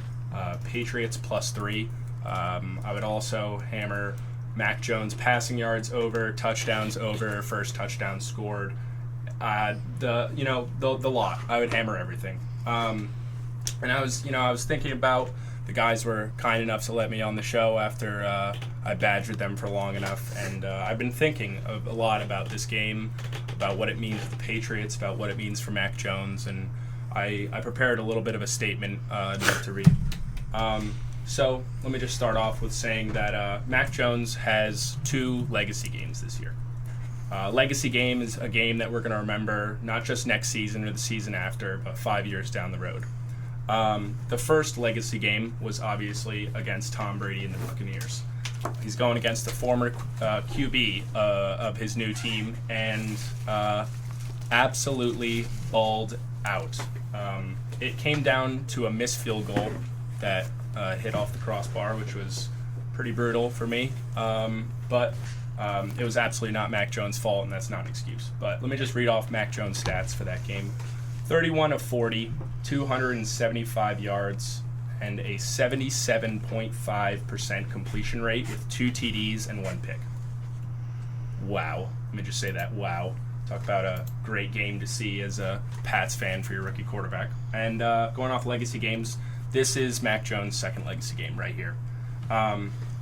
Patriots +3. I would also hammer Mac Jones passing yards over, touchdowns over, first touchdown scored. The lot. I would hammer everything. And I was thinking about the guys were kind enough to let me on the show after I badgered them for long enough, and I've been thinking a lot about this game, about what it means for the Patriots, about what it means for Mac Jones, and I prepared a little bit of a statement note to read. So let me just start off with saying that Mac Jones has 2 legacy games this year. Legacy game is a game that we're going to remember not just next season or the season after, but 5 years down the road. The first legacy game was obviously against Tom Brady and the Buccaneers. He's going against the former QB of his new team and absolutely balled out. It came down to a missed field goal that hit off the crossbar, which was pretty brutal for me. But it was absolutely not Mac Jones' fault, and that's not an excuse. But let me just read off Mac Jones' stats for that game. 31 of 40, 275 yards, and a 77.5% completion rate with 2 TDs and 1 pick. Wow. Let me just say that, wow. Talk about a great game to see as a Pats fan for your rookie quarterback. And going off legacy games, this is Mac Jones' second legacy game right here.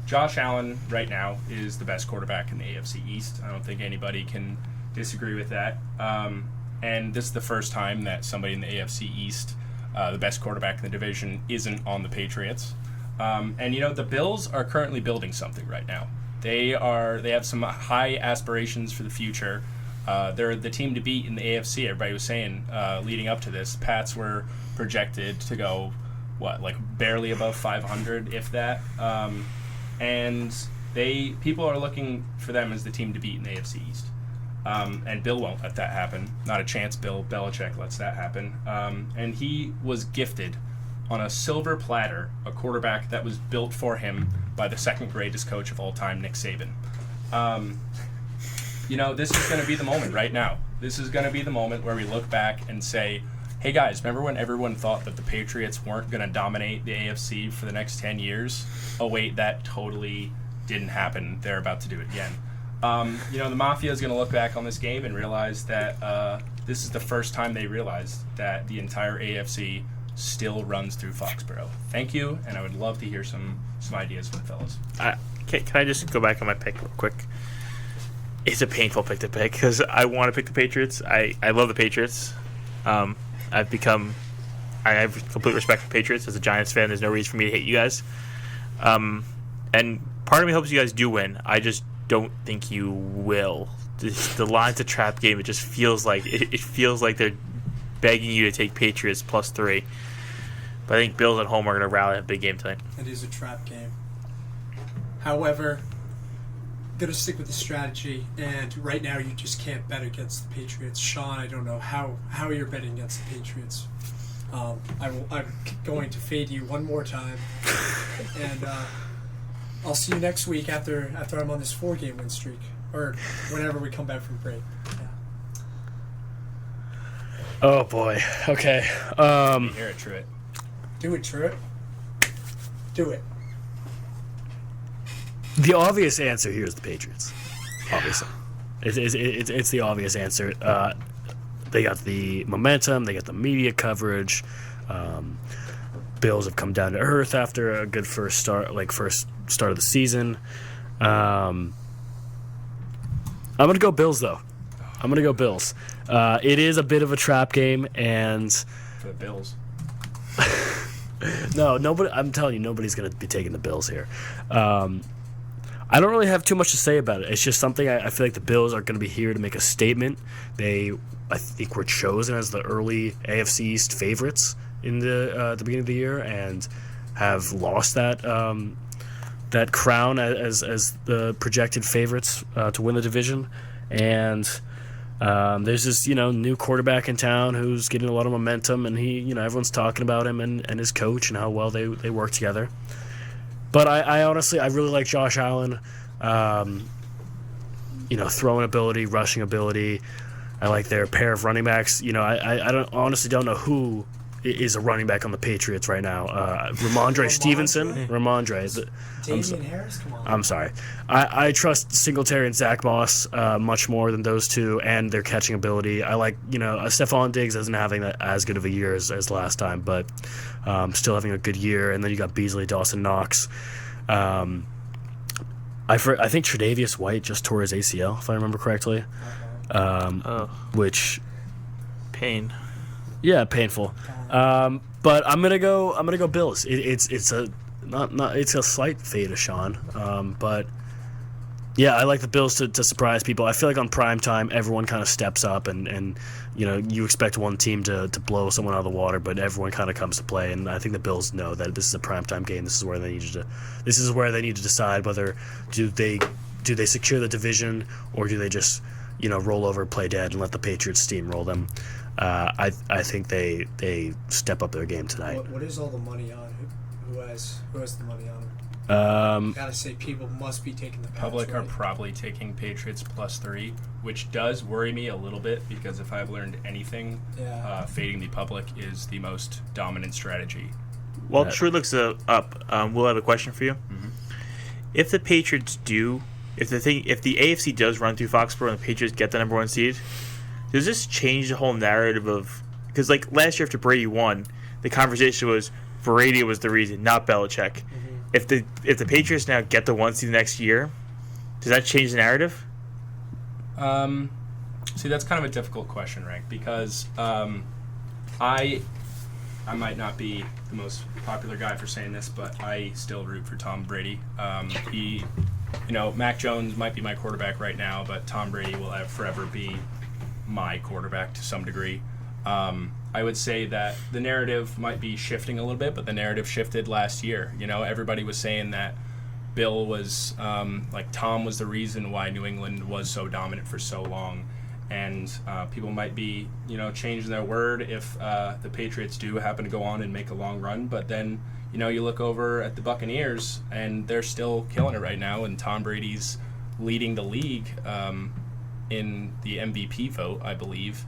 Josh Allen right now is the best quarterback in the AFC East. I don't think anybody can disagree with that. And this is the first time that somebody in the AFC East, the best quarterback in the division, isn't on the Patriots. And the Bills are currently building something right now. They have some high aspirations for the future. They're the team to beat in the AFC. Everybody was saying leading up to this, Pats were projected to go barely above 500, if that. And people are looking for them as the team to beat in the AFC East. And Bill won't let that happen. Not a chance Bill Belichick lets that happen. And he was gifted on a silver platter a quarterback that was built for him by the second greatest coach of all time, Nick Saban. This is going to be the moment right now. This is going to be the moment where we look back and say, hey guys, remember when everyone thought that the Patriots weren't going to dominate the AFC for the next 10 years? Oh wait, that totally didn't happen. They're about to do it again. The Mafia is going to look back on this game and realize that this is the first time they realized that the entire AFC still runs through Foxborough. Thank you, and I would love to hear some ideas from the fellas. Can I just go back on my pick real quick? It's a painful pick to pick because I want to pick the Patriots. I love the Patriots. I have complete respect for the Patriots. As a Giants fan, there's no reason for me to hate you guys. And part of me hopes you guys do win. I just don't think you will. The line's a trap game. It just feels like it feels like they're begging you to take Patriots +3. But I think Bills at home are going to rally a big game tonight. It is a trap game. However, going to stick with the strategy, and right now you just can't bet against the Patriots. Sean, I don't know how you're betting against the Patriots. I'm going to fade you one more time, and I'll see you next week after I'm on this 4-game win streak, or whenever we come back from break. Yeah. Oh boy. Okay. Hear it, Truett. Do it, Truett. Do it. The obvious answer here is the Patriots. Obviously, it's the obvious answer. They got the momentum. They got the media coverage. Bills have come down to earth after a good first start of the season. I'm gonna go Bills though. I'm gonna go Bills. It is a bit of a trap game, and For the Bills. no, nobody. I'm telling you, nobody's gonna be taking the Bills here. I don't really have too much to say about it. It's just something I feel like the Bills are going to be here to make a statement. I think, were chosen as the early AFC East favorites in the beginning of the year and have lost that crown as the projected favorites to win the division. And there's this new quarterback in town who's getting a lot of momentum, and everyone's talking about him and his coach and how well they work together. But I honestly really like Josh Allen. Throwing ability, rushing ability. I like their pair of running backs. I honestly don't know who is a running back on the Patriots right now. Ramondre Stevenson. Ramondre. Damian Harris, come on. I'm sorry. I trust Singletary and Zach Moss much more than those two, and their catching ability. I like, Stephon Diggs isn't having as good of a year as last time, but still having a good year. And then you got Beasley, Dawson Knox. I think Tre'Davious White just tore his ACL, if I remember correctly. Which pain. Yeah, painful. But I'm gonna go Bills. It's a slight fade of Sean. But yeah, I like the Bills to surprise people. I feel like on prime time, everyone kind of steps up, and you expect one team to blow someone out of the water, but everyone kind of comes to play. And I think the Bills know that this is a prime time game. This is where they need to decide whether do they secure the division, or do they just roll over, play dead, and let the Patriots steamroll them. I think they step up their game tonight. What is all the money on? Who has the money on them? Gotta say, people must be taking the Pats, Public are right? probably taking Patriots +3, which does worry me a little bit, because if I've learned anything, fading the public is the most dominant strategy. While Truett looks up, we'll have a question for you. Mm-hmm. If the Patriots if the AFC does run through Foxborough and the Patriots get the number 1 seed, does this change the whole narrative of? Because last year after Brady won, the conversation was Brady was the reason, not Belichick. Mm-hmm. If the Patriots now get the 1 seed next year, does that change the narrative? See, that's kind of a difficult question, Rank, because I might not be the most popular guy for saying this, but I still root for Tom Brady. Mac Jones might be my quarterback right now, but Tom Brady will forever be my quarterback to some degree. I would say that the narrative might be shifting a little bit, but the narrative shifted last year. Everybody was saying that Bill was, Tom was the reason why New England was so dominant for so long. And people might be, changing their word if the Patriots do happen to go on and make a long run. But then, you look over at the Buccaneers, and they're still killing it right now. And Tom Brady's leading the league in the MVP vote, I believe.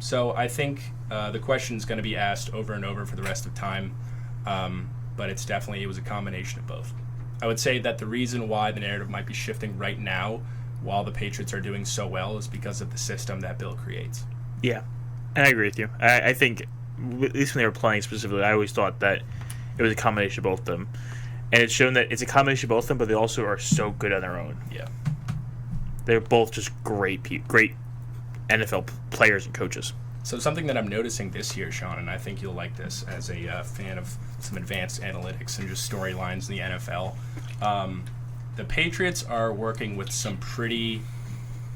So I think the question is going to be asked over and over for the rest of time, but it was a combination of both. I would say that the reason why the narrative might be shifting right now while the Patriots are doing so well is because of the system that Bill creates. Yeah, and I agree with you. I think, at least when they were playing specifically, I always thought that it was a combination of both of them. And it's shown that it's a combination of both of them, but they also are so good on their own. Yeah. They're both just great NFL players and coaches. So something that I'm noticing this year, Sean, and I think you'll like this as a fan of some advanced analytics and just storylines in the NFL, the Patriots are working with some pretty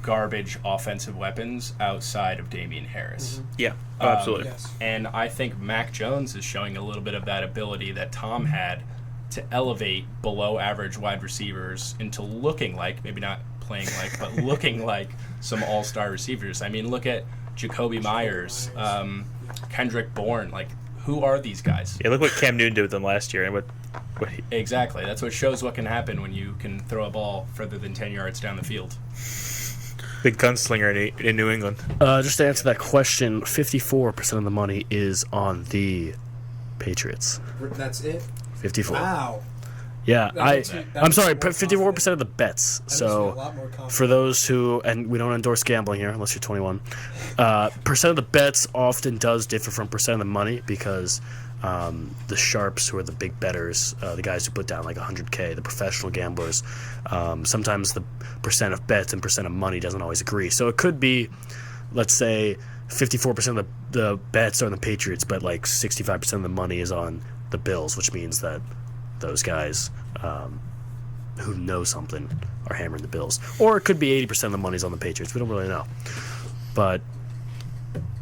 garbage offensive weapons outside of Damian Harris. Mm-hmm. Yeah, absolutely. Yes. And I think Mac Jones is showing a little bit of that ability that Tom had to elevate below average wide receivers into looking like, maybe not playing like, but looking like some all-star receivers. I mean, look at Jacoby Myers, Kendrick Bourne. Like, who are these guys? Yeah, look what Cam Newton did with them last year. And Exactly. That's what shows what can happen when you can throw a ball further than 10 yards down the field. Big gunslinger in New England. Just to answer that question, 54% of the money is on the Patriots. That's it? 54. Wow. Yeah, That I'm sorry, makes me 54% of the bets. That makes me So a lot more confident. for those who, and we don't endorse gambling here unless you're 21, percent of the bets often does differ from percent of the money because the sharps, who are the big bettors, the guys who put down like 100K, the professional gamblers, sometimes the percent of bets and percent of money doesn't always agree. So it could be, let's say, 54% of the bets are on the Patriots, but like 65% of the money is on the Bills, which means that those guys who know something are hammering the Bills. Or it could be 80% of the money's on the Patriots. We don't really know. But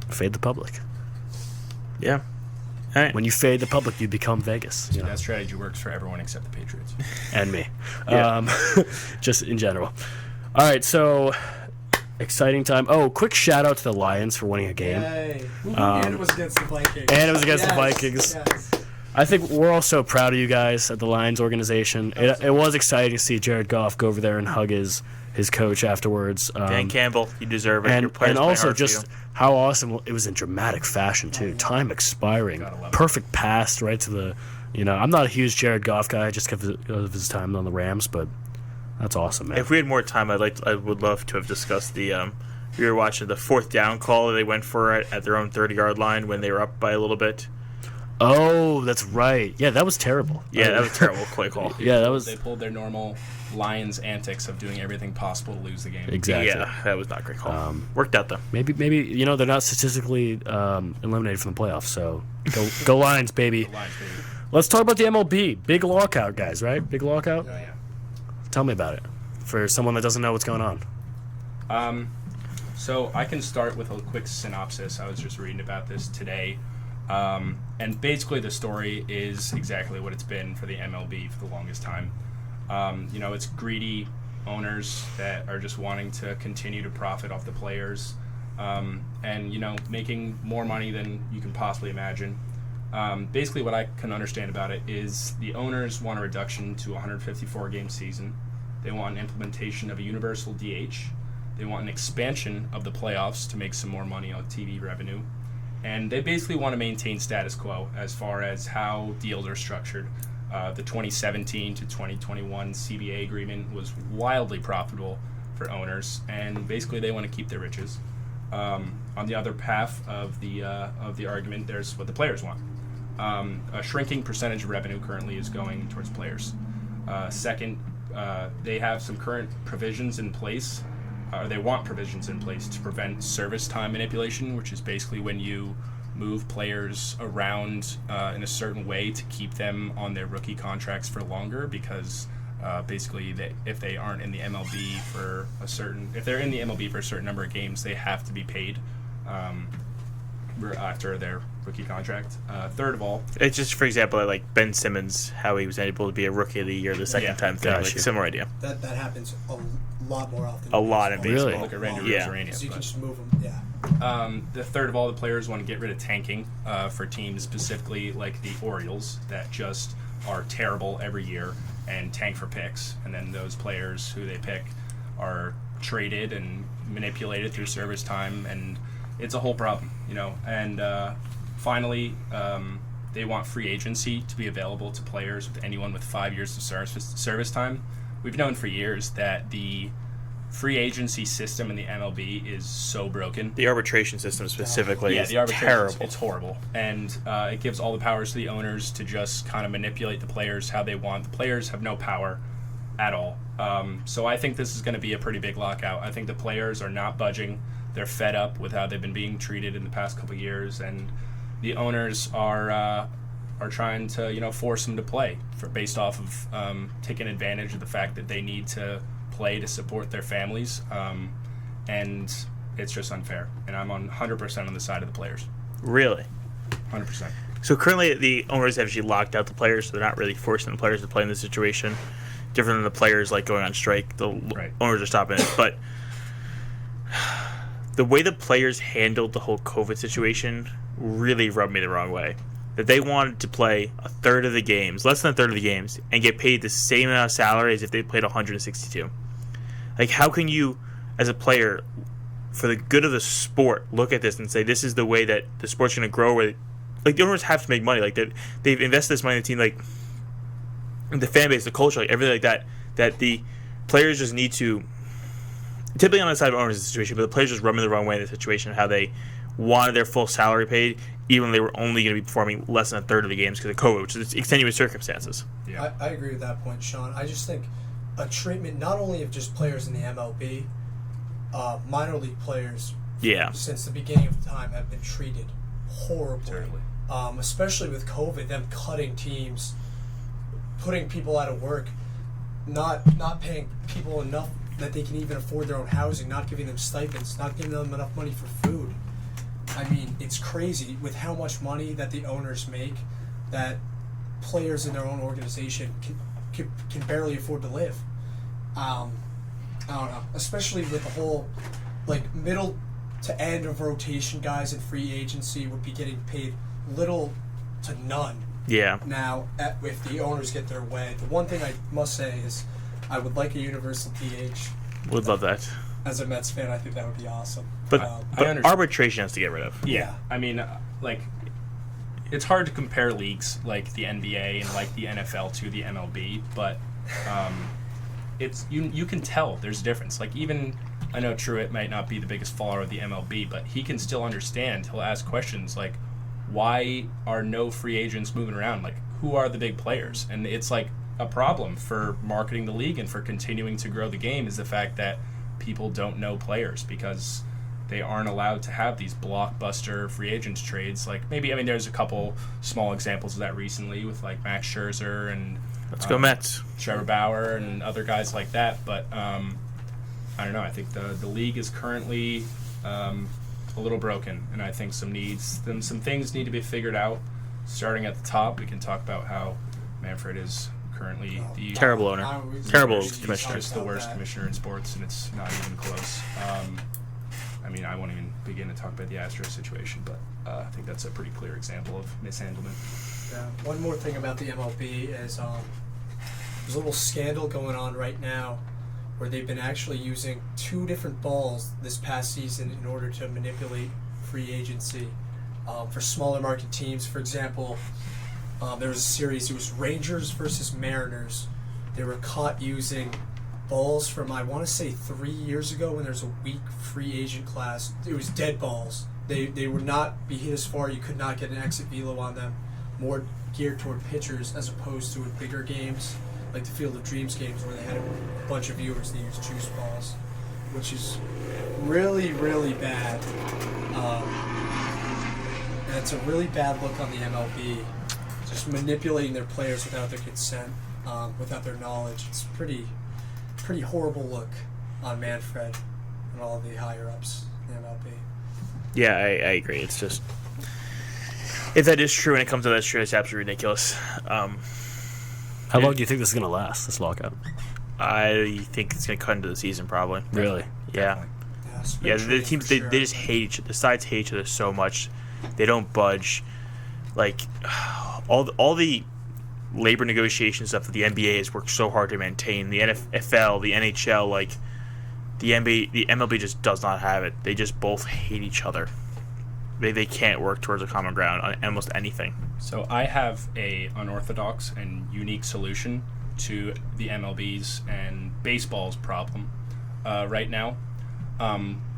fade the public. Yeah. All right. When you fade the public, you become Vegas. You know? That strategy works for everyone except the Patriots. And me. Yeah. Just in general. All right, so exciting time. Oh, quick shout out to the Lions for winning a game. Yay. And it was against the Vikings. And it was against the Vikings. Yes. I think we're all so proud of you guys at the Lions organization. It was exciting to see Jared Goff go over there and hug his coach afterwards. Dan Campbell, you deserve it. Your players And play also hard for just you. how awesome it was in dramatic fashion too. Time expiring, perfect pass right to the. I'm not a huge Jared Goff guy just because of his time on the Rams, but that's awesome, man. If we had more time, I would love to have discussed the. We were watching the fourth down call that they went for it at their own 30-yard line when they were up by a little bit. Oh, that's right. Yeah, that was terrible. Yeah, that was a terrible play call. Yeah, that was They pulled their normal Lions antics of doing everything possible to lose the game. exactly. Yeah, that was not a great call. Worked out though. Maybe they're not statistically eliminated from the playoffs. So go Lions, baby. Lions, baby. Let's talk about the MLB. Big lockout, guys. Right? Big lockout. Oh, yeah. Tell me about it. For someone that doesn't know what's going on. So I can start with a quick synopsis. I was just reading about this today. And basically the story is exactly what it's been for the MLB for the longest time. It's greedy owners that are just wanting to continue to profit off the players and making more money than you can possibly imagine. Basically what I can understand about it is the owners want a reduction to a 154-game season. They want an implementation of a universal DH. They want an expansion of the playoffs to make some more money on TV revenue. And they basically want to maintain status quo as far as how deals are structured. The 2017 to 2021 CBA agreement was wildly profitable for owners, and basically they want to keep their riches. On the other half of the argument, there's what the players want. A shrinking percentage of revenue currently is going towards players. Second, they have some current provisions in place. They want provisions in place to prevent service time manipulation, which is basically when you move players around in a certain way to keep them on their rookie contracts for longer, because basically if they aren't in the MLB for if they're in the MLB for a certain number of games, they have to be paid after their rookie contract. Third of all, It's just, for example, like Ben Simmons, how he was able to be a Rookie of the Year the second time thing. Like, Gotcha. similar idea. That happens a lot more often. A lot in baseball. Really? look at Randy Yeah. Arozarena. So you can but- just move them. Yeah. The third of all, the players want to get rid of tanking for teams specifically like the Orioles that just are terrible every year and tank for picks. And then those players who they pick are traded and manipulated through service time. And it's a whole problem, And finally, they want free agency to be available to players with anyone with 5 years of service time. We've known for years that the free agency system in the MLB is so broken. The arbitration system specifically is the arbitration terrible. It's horrible. And it gives all the powers to the owners to just kind of manipulate the players how they want. The players have no power at all. So I think this is going to be a pretty big lockout. I think the players are not budging. They're fed up with how they've been being treated in the past couple of years, and the owners are trying to force them to play based off of taking advantage of the fact that they need to play to support their families, and it's just unfair. And I'm 100% on the side of the players. Really? 100%. So currently the owners have actually locked out the players, so they're not really forcing the players to play in this situation. Different than the players like going on strike. The owners are stopping it. But the way the players handled the whole COVID situation really rubbed me the wrong way. That they wanted to play a third of the games, less than a third of the games, and get paid the same amount of salary as if they played 162. Like, how can you, as a player, for the good of the sport, look at this and say this is the way that the sport's going to grow? Where, like, the owners have to make money. Like, they've invested this money in the team, like, the fan base, the culture, like, everything like that. That the players just need to, typically on the side of owners in the situation, but the players just run me the wrong way in the situation, how they wanted their full salary paid, even though they were only going to be performing less than a third of the games because of COVID, which is extenuating circumstances. Yeah. I agree with that point, Sean. I just think a treatment not only of just players in the MLB, minor league players, since the beginning of time, have been treated horribly. Terribly. Especially with COVID, them cutting teams, putting people out of work, not paying people enough that they can even afford their own housing, not giving them stipends, not giving them enough money for food. I mean, it's crazy with how much money that the owners make that players in their own organization can barely afford to live. I don't know, especially with the whole middle to end of rotation guys in free agency would be getting paid little to none. Yeah. Now, if the owners get their way, the one thing I must say is I would like a universal DH. Would love that. As a Mets fan, I think that would be awesome. But arbitration has to get rid of. Yeah. I mean, it's hard to compare leagues like the NBA and like the NFL to the MLB, but it's you can tell there's a difference. Like, even I know Truett might not be the biggest follower of the MLB, but he can still understand. He'll ask questions like, why are no free agents moving around? Like, who are the big players? And it's like a problem for marketing the league and for continuing to grow the game is the fact that people don't know players because they aren't allowed to have these blockbuster free agents trades. Like, there's a couple small examples of that recently with like Max Scherzer and Let's go Mets. Trevor Bauer and other guys like that. But I don't know. I think the league is currently a little broken, and I think some things need to be figured out. Starting at the top, we can talk about how Manfred is currently the terrible owner, terrible commissioner. Just the worst commissioner in sports, and it's not even close. I won't even begin to talk about the Astros situation, but I think that's a pretty clear example of mishandlement. Yeah. One more thing about the MLB is there's a little scandal going on right now where they've been actually using 2 different balls this past season in order to manipulate free agency for smaller market teams. For example, there was a series, it was Rangers versus Mariners. They were caught using balls from, I want to say 3 years ago when there's a weak free agent class. It was dead balls. They would not be hit as far. You could not get an exit velo on them. More geared toward pitchers as opposed to in bigger games like the Field of Dreams games where they had a bunch of viewers. They used juice balls, which is really, really bad. And it's a really bad look on the MLB. Just manipulating their players without their consent, without their knowledge. It's pretty horrible look on Manfred and all the higher ups in the MLB. Yeah, I agree. It's just, if that is true and it comes to that true, it's absolutely ridiculous. How long do you think this is going to last, this lockout? I think it's going to cut into the season probably. Really? Yeah. Yeah, the teams, they just hate each other. The sides hate each other so much. They don't budge. Like, all the labor negotiation stuff that the NBA has worked so hard to maintain, the NFL, the NHL, like, the MLB just does not have it. They just both hate each other. they can't work towards a common ground on almost anything. So I have a unorthodox and unique solution to the MLB's and baseball's problem right now.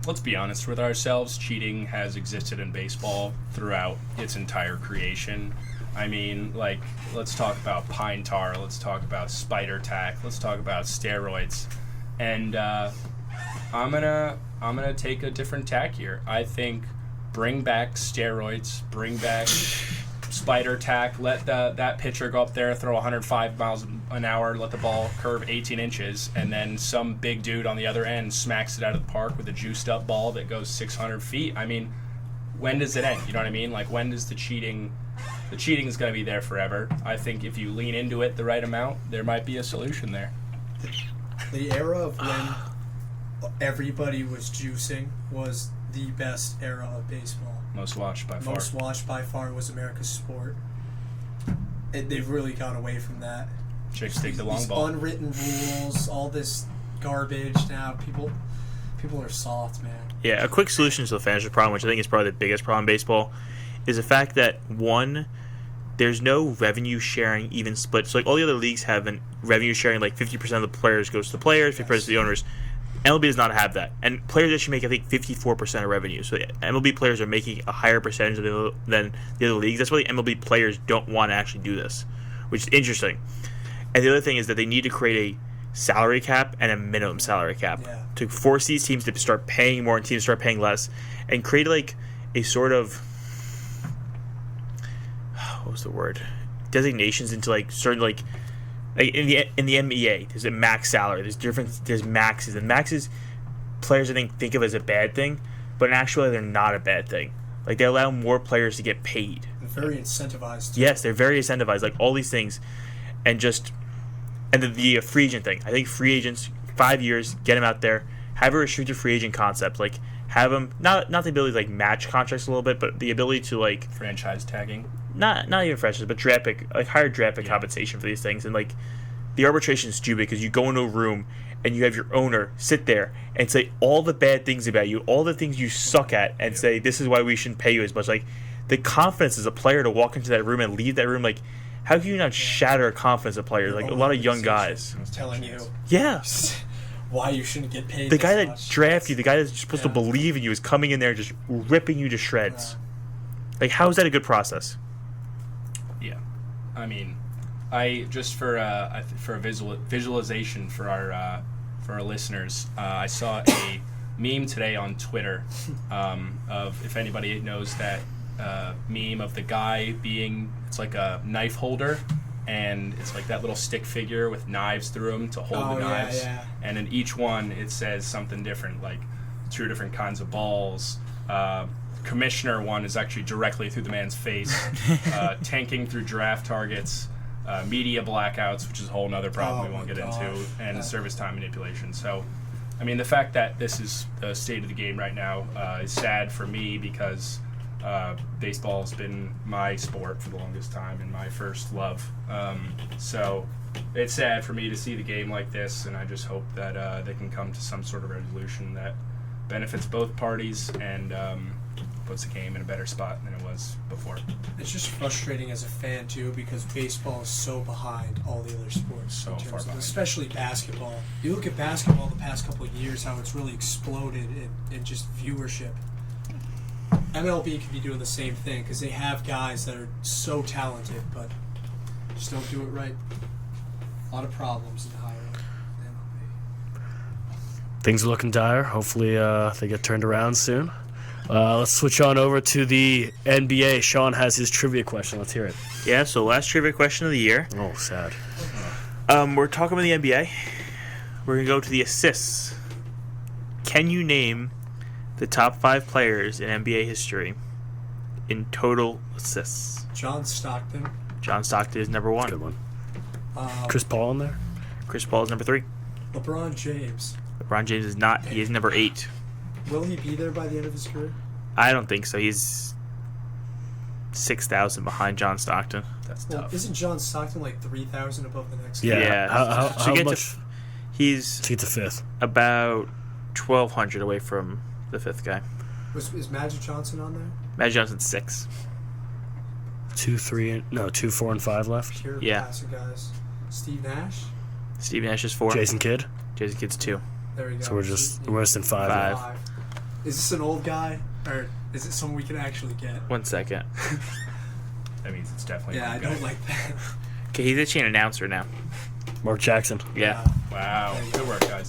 Let's be honest with ourselves. Cheating has existed in baseball throughout its entire creation. I mean, like, let's talk about pine tar. Let's talk about spider tack. Let's talk about steroids. And I'm gonna take a different tack here. I think bring back steroids. Bring back spider tack. Let that pitcher go up there, throw 105 miles an hour, let the ball curve 18 inches, and then some big dude on the other end smacks it out of the park with a juiced up ball that goes 600 feet. I mean, when does it end? You know what I mean? Like, when does the cheating is going to be there forever? I think if you lean into it the right amount, there might be a solution there. The era of when everybody was juicing was the best era of baseball. Most watched by far. Most watched by far was America's sport. They've really gone away from that. Chicks take the long These ball. unwritten rules, all this garbage now. People are soft, man. Yeah, a quick solution to the financial problem, which I think is probably the biggest problem in baseball, is the fact that, one, there's no revenue sharing even split. So, like, all the other leagues have an revenue sharing, like 50% of the players goes to the players, 50% to the owners. MLB does not have that. And players actually make, I think, 54% of revenue. So MLB players are making a higher percentage than the other leagues. That's why the MLB players don't want to actually do this, which is interesting. And the other thing is that they need to create a salary cap and a minimum salary cap to force these teams to start paying more and teams start paying less, and create like a sort of, what was the word, designations into like certain like in the NBA there's a max salary, there's maxes, and maxes players I think of as a bad thing, but actually they're not a bad thing. Like, they allow more players to get paid. They're very incentivized. Yes, they're very incentivized, like all these things. And the free agent thing. I think free agents, 5 years, get them out there, have a restricted free agent concept, like have them not the ability to like match contracts a little bit, but the ability to like franchise tagging. Not even franchise, but draft pick, like higher draft pick compensation for these things. And like the arbitration is stupid because you go into a room and you have your owner sit there and say all the bad things about you, all the things you suck at, and say this is why we shouldn't pay you as much. Like, the confidence as a player to walk into that room and leave that room, like, how can you not shatter confidence of players? Like, a lot of young guys. Telling you. Yeah. Why you shouldn't get paid. The guy that drafted you, the guy that's supposed to believe in you, is coming in there just ripping you to shreds. Like, how is that a good process? Yeah. I mean, I just for a visualization for our listeners, I saw a meme today on Twitter of, if anybody knows that meme of the guy being, it's like a knife holder, and it's like that little stick figure with knives through them to hold the knives, and in each one it says something different, like 2 different kinds of balls. Commissioner one is actually directly through the man's face. Tanking through draft targets. Media blackouts, which is a whole other problem we won't get into, and service time manipulation. So, I mean, the fact that this is the state of the game right now is sad for me, because baseball has been my sport for the longest time and my first love. So it's sad for me to see the game like this, and I just hope that they can come to some sort of resolution that benefits both parties and puts the game in a better spot than it was before. It's just frustrating as a fan too, because baseball is so behind all the other sports, so far behind. Especially basketball. You look at basketball the past couple of years, how it's really exploded in just viewership. MLB could be doing the same thing, because they have guys that are so talented, but just don't do it right. A lot of problems in hiring MLB. Things are looking dire. Hopefully they get turned around soon. Let's switch on over to the NBA. Sean has his trivia question. Let's hear it. Yeah, so last trivia question of the year. Oh, sad. We're talking about the NBA. We're going to go to the assists. Can you name the top 5 players in NBA history in total assists? John Stockton. John Stockton is number 1. Good one. Chris Paul in there? Chris Paul is number 3. LeBron James. LeBron James is not. He is number 8. Will he be there by the end of his career? I don't think so. He's 6,000 behind John Stockton. That's tough. Isn't John Stockton like 3,000 above the next guy? Yeah. How much? He's to get to 5th. About 1,200 away from the 5th guy. Is Magic Johnson on there? Magic Johnson's 6. 2, 4, and 5 left. Pure Yeah. classic guys. Steve Nash. Steve Nash is 4. Jason Kidd. Jason Kidd's 2. There we go. So we're just worse than 5. 5. Is this an old guy, or is it someone we can actually get? 1 second. That means it's definitely. Yeah, I don't like that. Okay, he's actually an announcer now. Mark Jackson. Yeah. Wow. Good work, guys.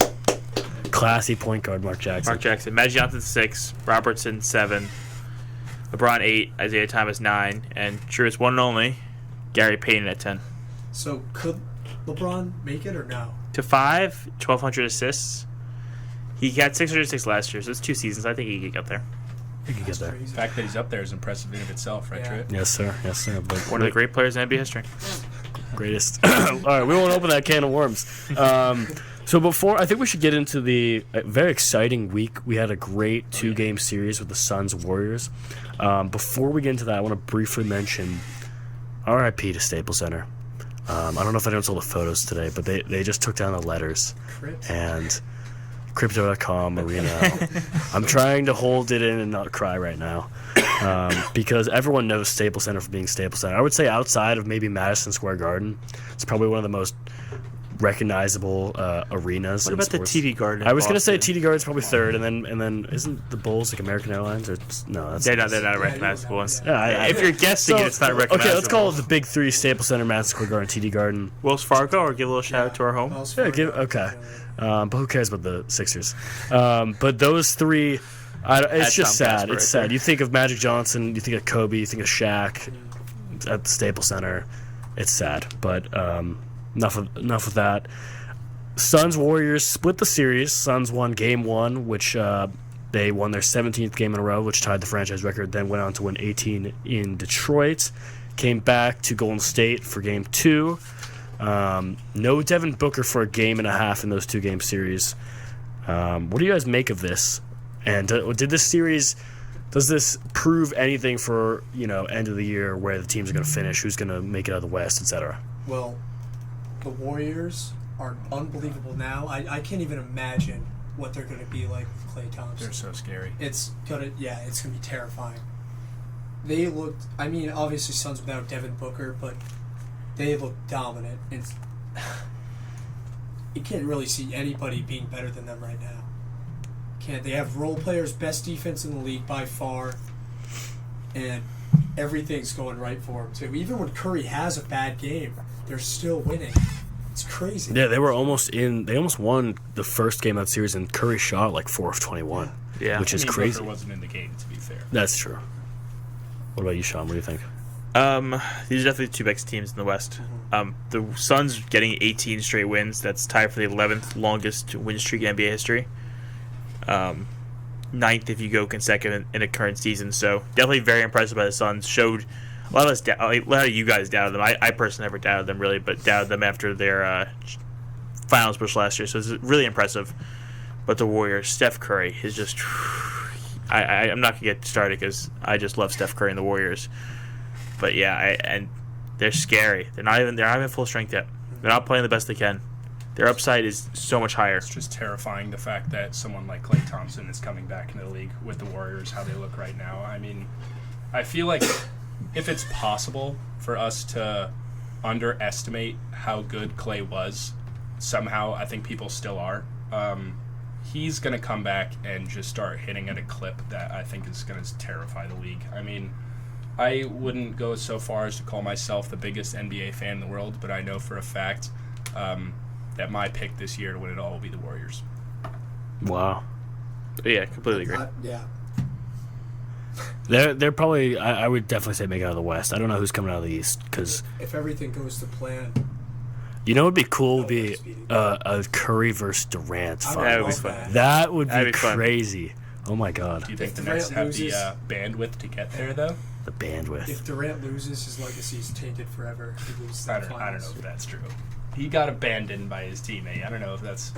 Classy point guard, Mark Jackson. Mark Jackson. Magic Johnson 6. Robertson 7. LeBron 8. Isaiah Thomas 9. And Truett's one and only, Gary Payton at 10. So could LeBron make it or no? To 5, 1,200 assists. He got 606 last year, so it's 2 seasons. I think he could get there. You can get there. Crazy. The fact that he's up there is impressive in of itself, right, Yeah. Truett? Yes, sir. Yes, sir. But One of the great players in NBA history. greatest. All right, we won't open that can of worms. So before, I think we should get into the very exciting week. We had a great 2-game series with the Suns Warriors. Before we get into that, I want to briefly mention RIP to Staples Center. I don't know if anyone saw the photos today, but they just took down the letters. And Crypto.com Arena. I'm trying to hold it in and not cry right now. Because everyone knows Staples Center for being Staples Center. I would say outside of maybe Madison Square Garden, it's probably one of the most recognizable arenas. What in about the sports. TD Garden? I was going to say TD Garden's probably third, and then isn't the Bulls like American Airlines? Or no, that's They're not recognizable ones. Yeah, If you're guessing it, it's not recognizable. Okay, let's call it the big 3: Staples Center, Madison Square Garden, TD Garden. Wells Fargo, or give a little shout out to our home. Wells Yeah, Fargo. okay. But who cares about the Sixers? But those 3, it's That's just Tom sad. Casper It's right sad. there. You think of Magic Johnson, you think of Kobe, you think of Shaq at the Staples Center. It's sad. But enough of that. Suns Warriors split the series. Suns won Game 1, which they won their 17th game in a row, which tied the franchise record. Then went on to win 18 in Detroit. Came back to Golden State for Game 2. No Devin Booker for a game and a half in those 2-game series. What do you guys make of this? And did this series, does this prove anything for end of the year where the teams are going to finish, who's going to make it out of the West, etc.? Well, the Warriors are unbelievable now. I can't even imagine what they're going to be like with Klay Thompson. They're so scary. It's gonna be terrifying. They looked. I mean, obviously Suns without Devin Booker, but they look dominant. And you can't really see anybody being better than them right now. Can't. They have role players, best defense in the league by far, and everything's going right for them too. Even when Curry has a bad game, they're still winning. It's crazy. Yeah, they almost won the first game of that series, and Curry shot like 4 of 21. Yeah. Which is I mean, crazy. Booker wasn't in the game, to be fair. That's true. What about you, Sean? What do you think? These are definitely the 2 best teams in the West. The Suns getting 18 straight wins. That's tied for the 11th longest win streak in NBA history. 9th if you go consecutive in a current season. So definitely very impressed by the Suns. Showed a lot of you guys doubted them. I personally never doubted them really, but doubted them after their finals push last year. So it's really impressive. But the Warriors, Steph Curry is just. I'm not gonna get started because I just love Steph Curry and the Warriors. But yeah, and they're scary. They're not even full strength yet. They're not playing the best they can. Their upside is so much higher. It's just terrifying the fact that someone like Klay Thompson is coming back into the league with the Warriors, how they look right now. I mean, I feel like if it's possible for us to underestimate how good Klay was, somehow I think people still are. He's going to come back and just start hitting at a clip that I think is going to terrify the league. I mean, I wouldn't go so far as to call myself the biggest NBA fan in the world, but I know for a fact that my pick this year to win it all will be the Warriors. Wow. Yeah, completely agree. Yeah. They're probably. I would definitely say make it out of the West. I don't know who's coming out of the East because If everything goes to plan, would be cool. Would be a Curry versus Durant I fight. That would be love fun. that. That would That'd be be fun. crazy. Oh my God. Do you think If the Durant Nets have the loses- bandwidth to get there, though? The bandwidth. If Durant loses, his legacy is tainted forever. He loses the I don't know finals. if that's true. He got abandoned by his teammate. I don't know if that's...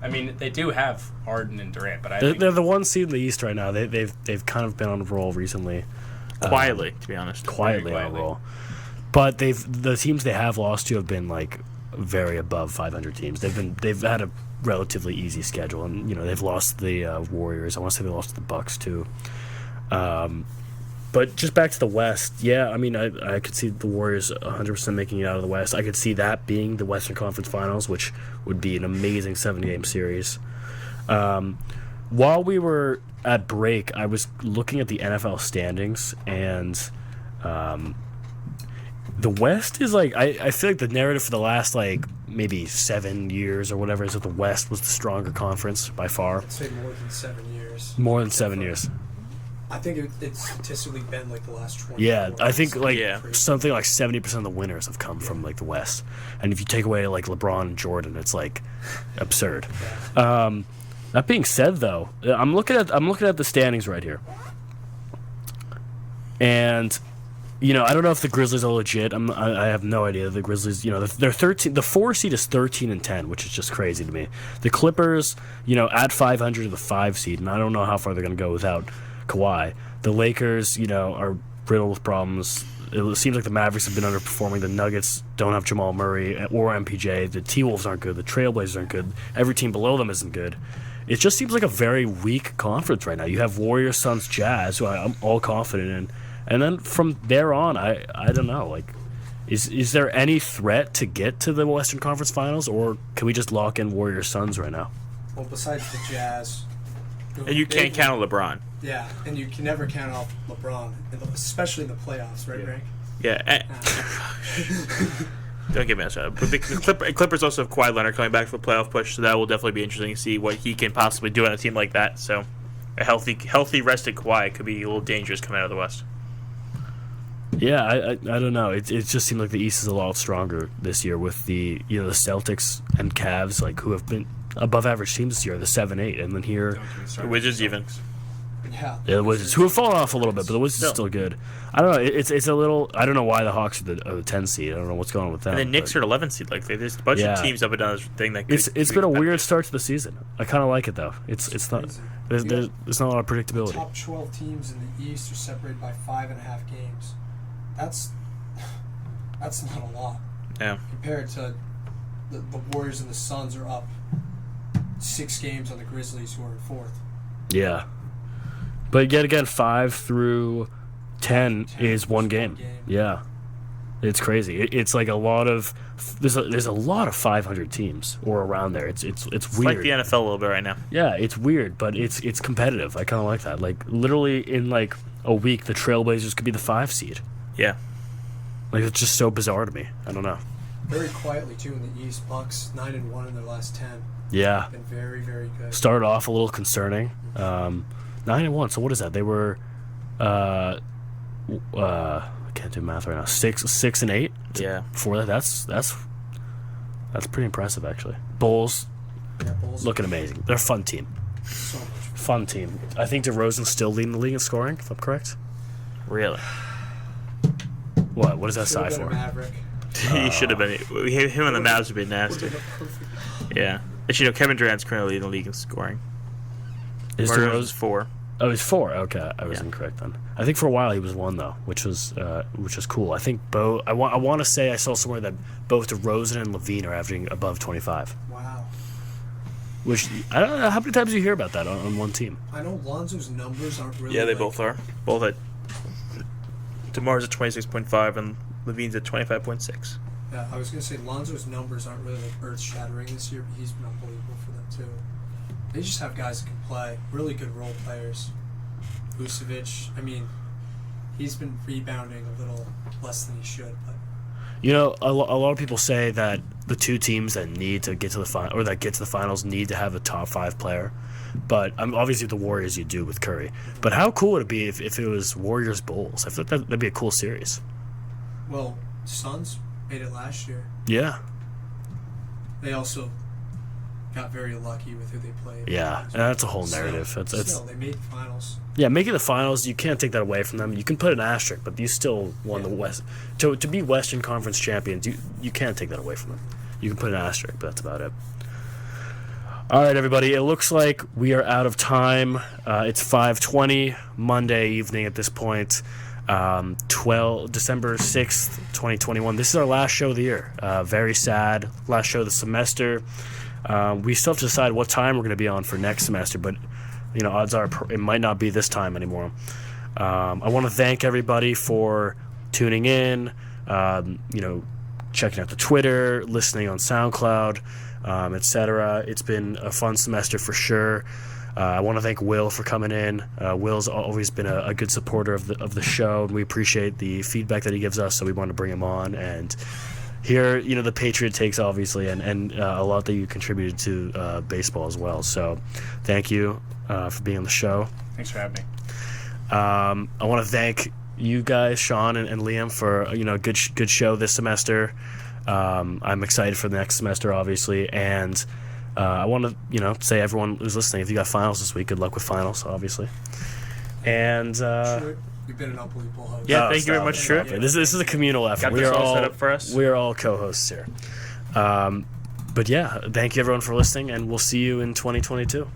I mean, they do have Harden and Durant, but I think... They're the 1 seed in the East right now. They've kind of been on a roll recently. Quietly, to be honest. Quietly on a roll. But the teams they have lost to have been like very above 500 teams. They've had a relatively easy schedule, and they've lost the Warriors. I want to say they lost to the Bucks too. But just back to the West, yeah, I mean, I could see the Warriors 100% making it out of the West. I could see that being the Western Conference Finals, which would be an amazing 7-game series. While we were at break, I was looking at the NFL standings, and the West is like, I feel like the narrative for the last maybe 7 years or whatever is that the West was the stronger conference by far. I'd say more than 7 years. More than 7 years. I think it's statistically been the last 20 Yeah, I think Yeah. something like 70% of the winners have come from the West, and if you take away LeBron and Jordan, it's absurd. That being said, though, I'm looking at the standings right here, and I don't know if the Grizzlies are legit. I have no idea. The Grizzlies, they're 13. The 4 seed is 13-10, which is just crazy to me. The Clippers, at 500 are the 5 seed, and I don't know how far they're going to go without Kawhi. The Lakers, are riddled with problems. It seems like the Mavericks have been underperforming. The Nuggets don't have Jamal Murray or MPJ. The T-Wolves aren't good. The Trailblazers aren't good. Every team below them isn't good. It just seems like a very weak conference right now. You have Warriors, Suns, Jazz, who I'm all confident in. And then from there on, I don't know. Is there any threat to get to the Western Conference Finals, or can we just lock in Warriors, Suns right now? Well, besides the Jazz. And you can't count on LeBron. Yeah, and you can never count off LeBron, especially in the playoffs, right, Frank? Yeah. Don't get me started. But the Clippers also have Kawhi Leonard coming back for the playoff push, so that will definitely be interesting to see what he can possibly do on a team like that. So a healthy rested Kawhi could be a little dangerous coming out of the West. Yeah, I don't know. It just seemed like the East is a lot stronger this year with the the Celtics and Cavs who have been above average teams this year, the 7-8, and then here The Wizards even. Yeah. the Wizards, who have fallen off a little bit, but the Wizards are still good. I don't know. It's a little. I don't know why the Hawks are the 10 seed. I don't know what's going on with them. And the Knicks are 11 seed. There's a bunch of teams up and down this thing that could, It's been a weird start to the season. I kind of like it though. It's not. There's not a lot of The predictability. top 12 teams in the East are separated by 5.5 games. That's not a lot. Yeah. Compared to the Warriors and the Suns are up 6 games on the Grizzlies, who are in 4th. Yeah, but yet again, 5 through 10 is one game. Yeah, it's crazy. It's like a lot of there's a lot of 500 teams or around there. It's weird. It's like the NFL a little bit right now. Yeah, it's weird, but it's competitive. I kind of like that. Literally in a week, the Trailblazers could be the 5 seed. Yeah. It's just so bizarre to me. I don't know. Very quietly too in the East. Bucks 9-1 in their last 10. Yeah. Been very, very good. Started off a little concerning. 9-1. So what is that? They were, I can't do math right now. 6-8. Yeah. Before that, that's pretty impressive actually. Bulls, Bulls looking amazing. They're a fun team. so much. Fun team. I think DeRozan's still leading the league in scoring, if I'm correct. Really? What is that sigh Should've been a for? Maverick. He should have been. Him and the Mavs would be nasty. Yeah. Actually, Kevin Durant's currently in the league in scoring. Is DeRozan's DeRozan 4. Oh, he's 4. Okay, I was incorrect then. I think for a while he was 1 though, which was cool. I think I want to say I saw somewhere that both DeRozan and Levine are averaging above 25. Wow. Which I don't know how many times you hear about that on one team. I know Lonzo's numbers aren't really. Yeah, they both are. Both at. DeMar's at 26.5 and Levine's at 25.6. Yeah, I was gonna say Lonzo's numbers aren't really earth-shattering this year, but he's been unbelievable for them too. They just have guys that can play, really good role players. Vucevic, I mean, he's been rebounding a little less than he should, but A lot of people say that the 2 teams that need to get to the final or that get to the finals need to have a top 5 player. But obviously the Warriors you do with Curry. But how cool would it be if it was Warriors Bulls? I feel like that'd be a cool series. well, Suns made it last year. Yeah. They also got very lucky with who they played. Yeah, and that's a whole narrative. Still, they made the finals. Yeah, making the finals, you can't take that away from them. You can put an asterisk, but you still won the West. To be Western Conference champions, you can't take that away from them. You can put an asterisk, but that's about it. All right, everybody. It looks like we are out of time. It's 5:20 Monday evening at this point. December 6th, 2021. This is our last show of the year. Very sad. Last show of the semester. We still have to decide what time we're going to be on for next semester, but odds are it might not be this time anymore. I want to thank everybody for tuning in, checking out the Twitter, listening on SoundCloud, etc. It's been a fun semester for sure. I want to thank Will for coming in. Will's always been a good supporter of the show, and we appreciate the feedback that he gives us, so we want to bring him on and hear the Patriot takes, obviously, and a lot that you contributed to baseball as well. So thank you for being on the show. Thanks for having me. I want to thank you guys, Sean and Liam, for a good show this semester. I'm excited for the next semester, obviously, and I want to say everyone who's listening, if you got finals this week, good luck with finals, obviously. And Truett, you've been an unbelievable host. Yeah, thank you very much, Truett. This is a communal effort. Got this all set up for us. We are all co-hosts here. But yeah, thank you everyone for listening, and we'll see you in 2022.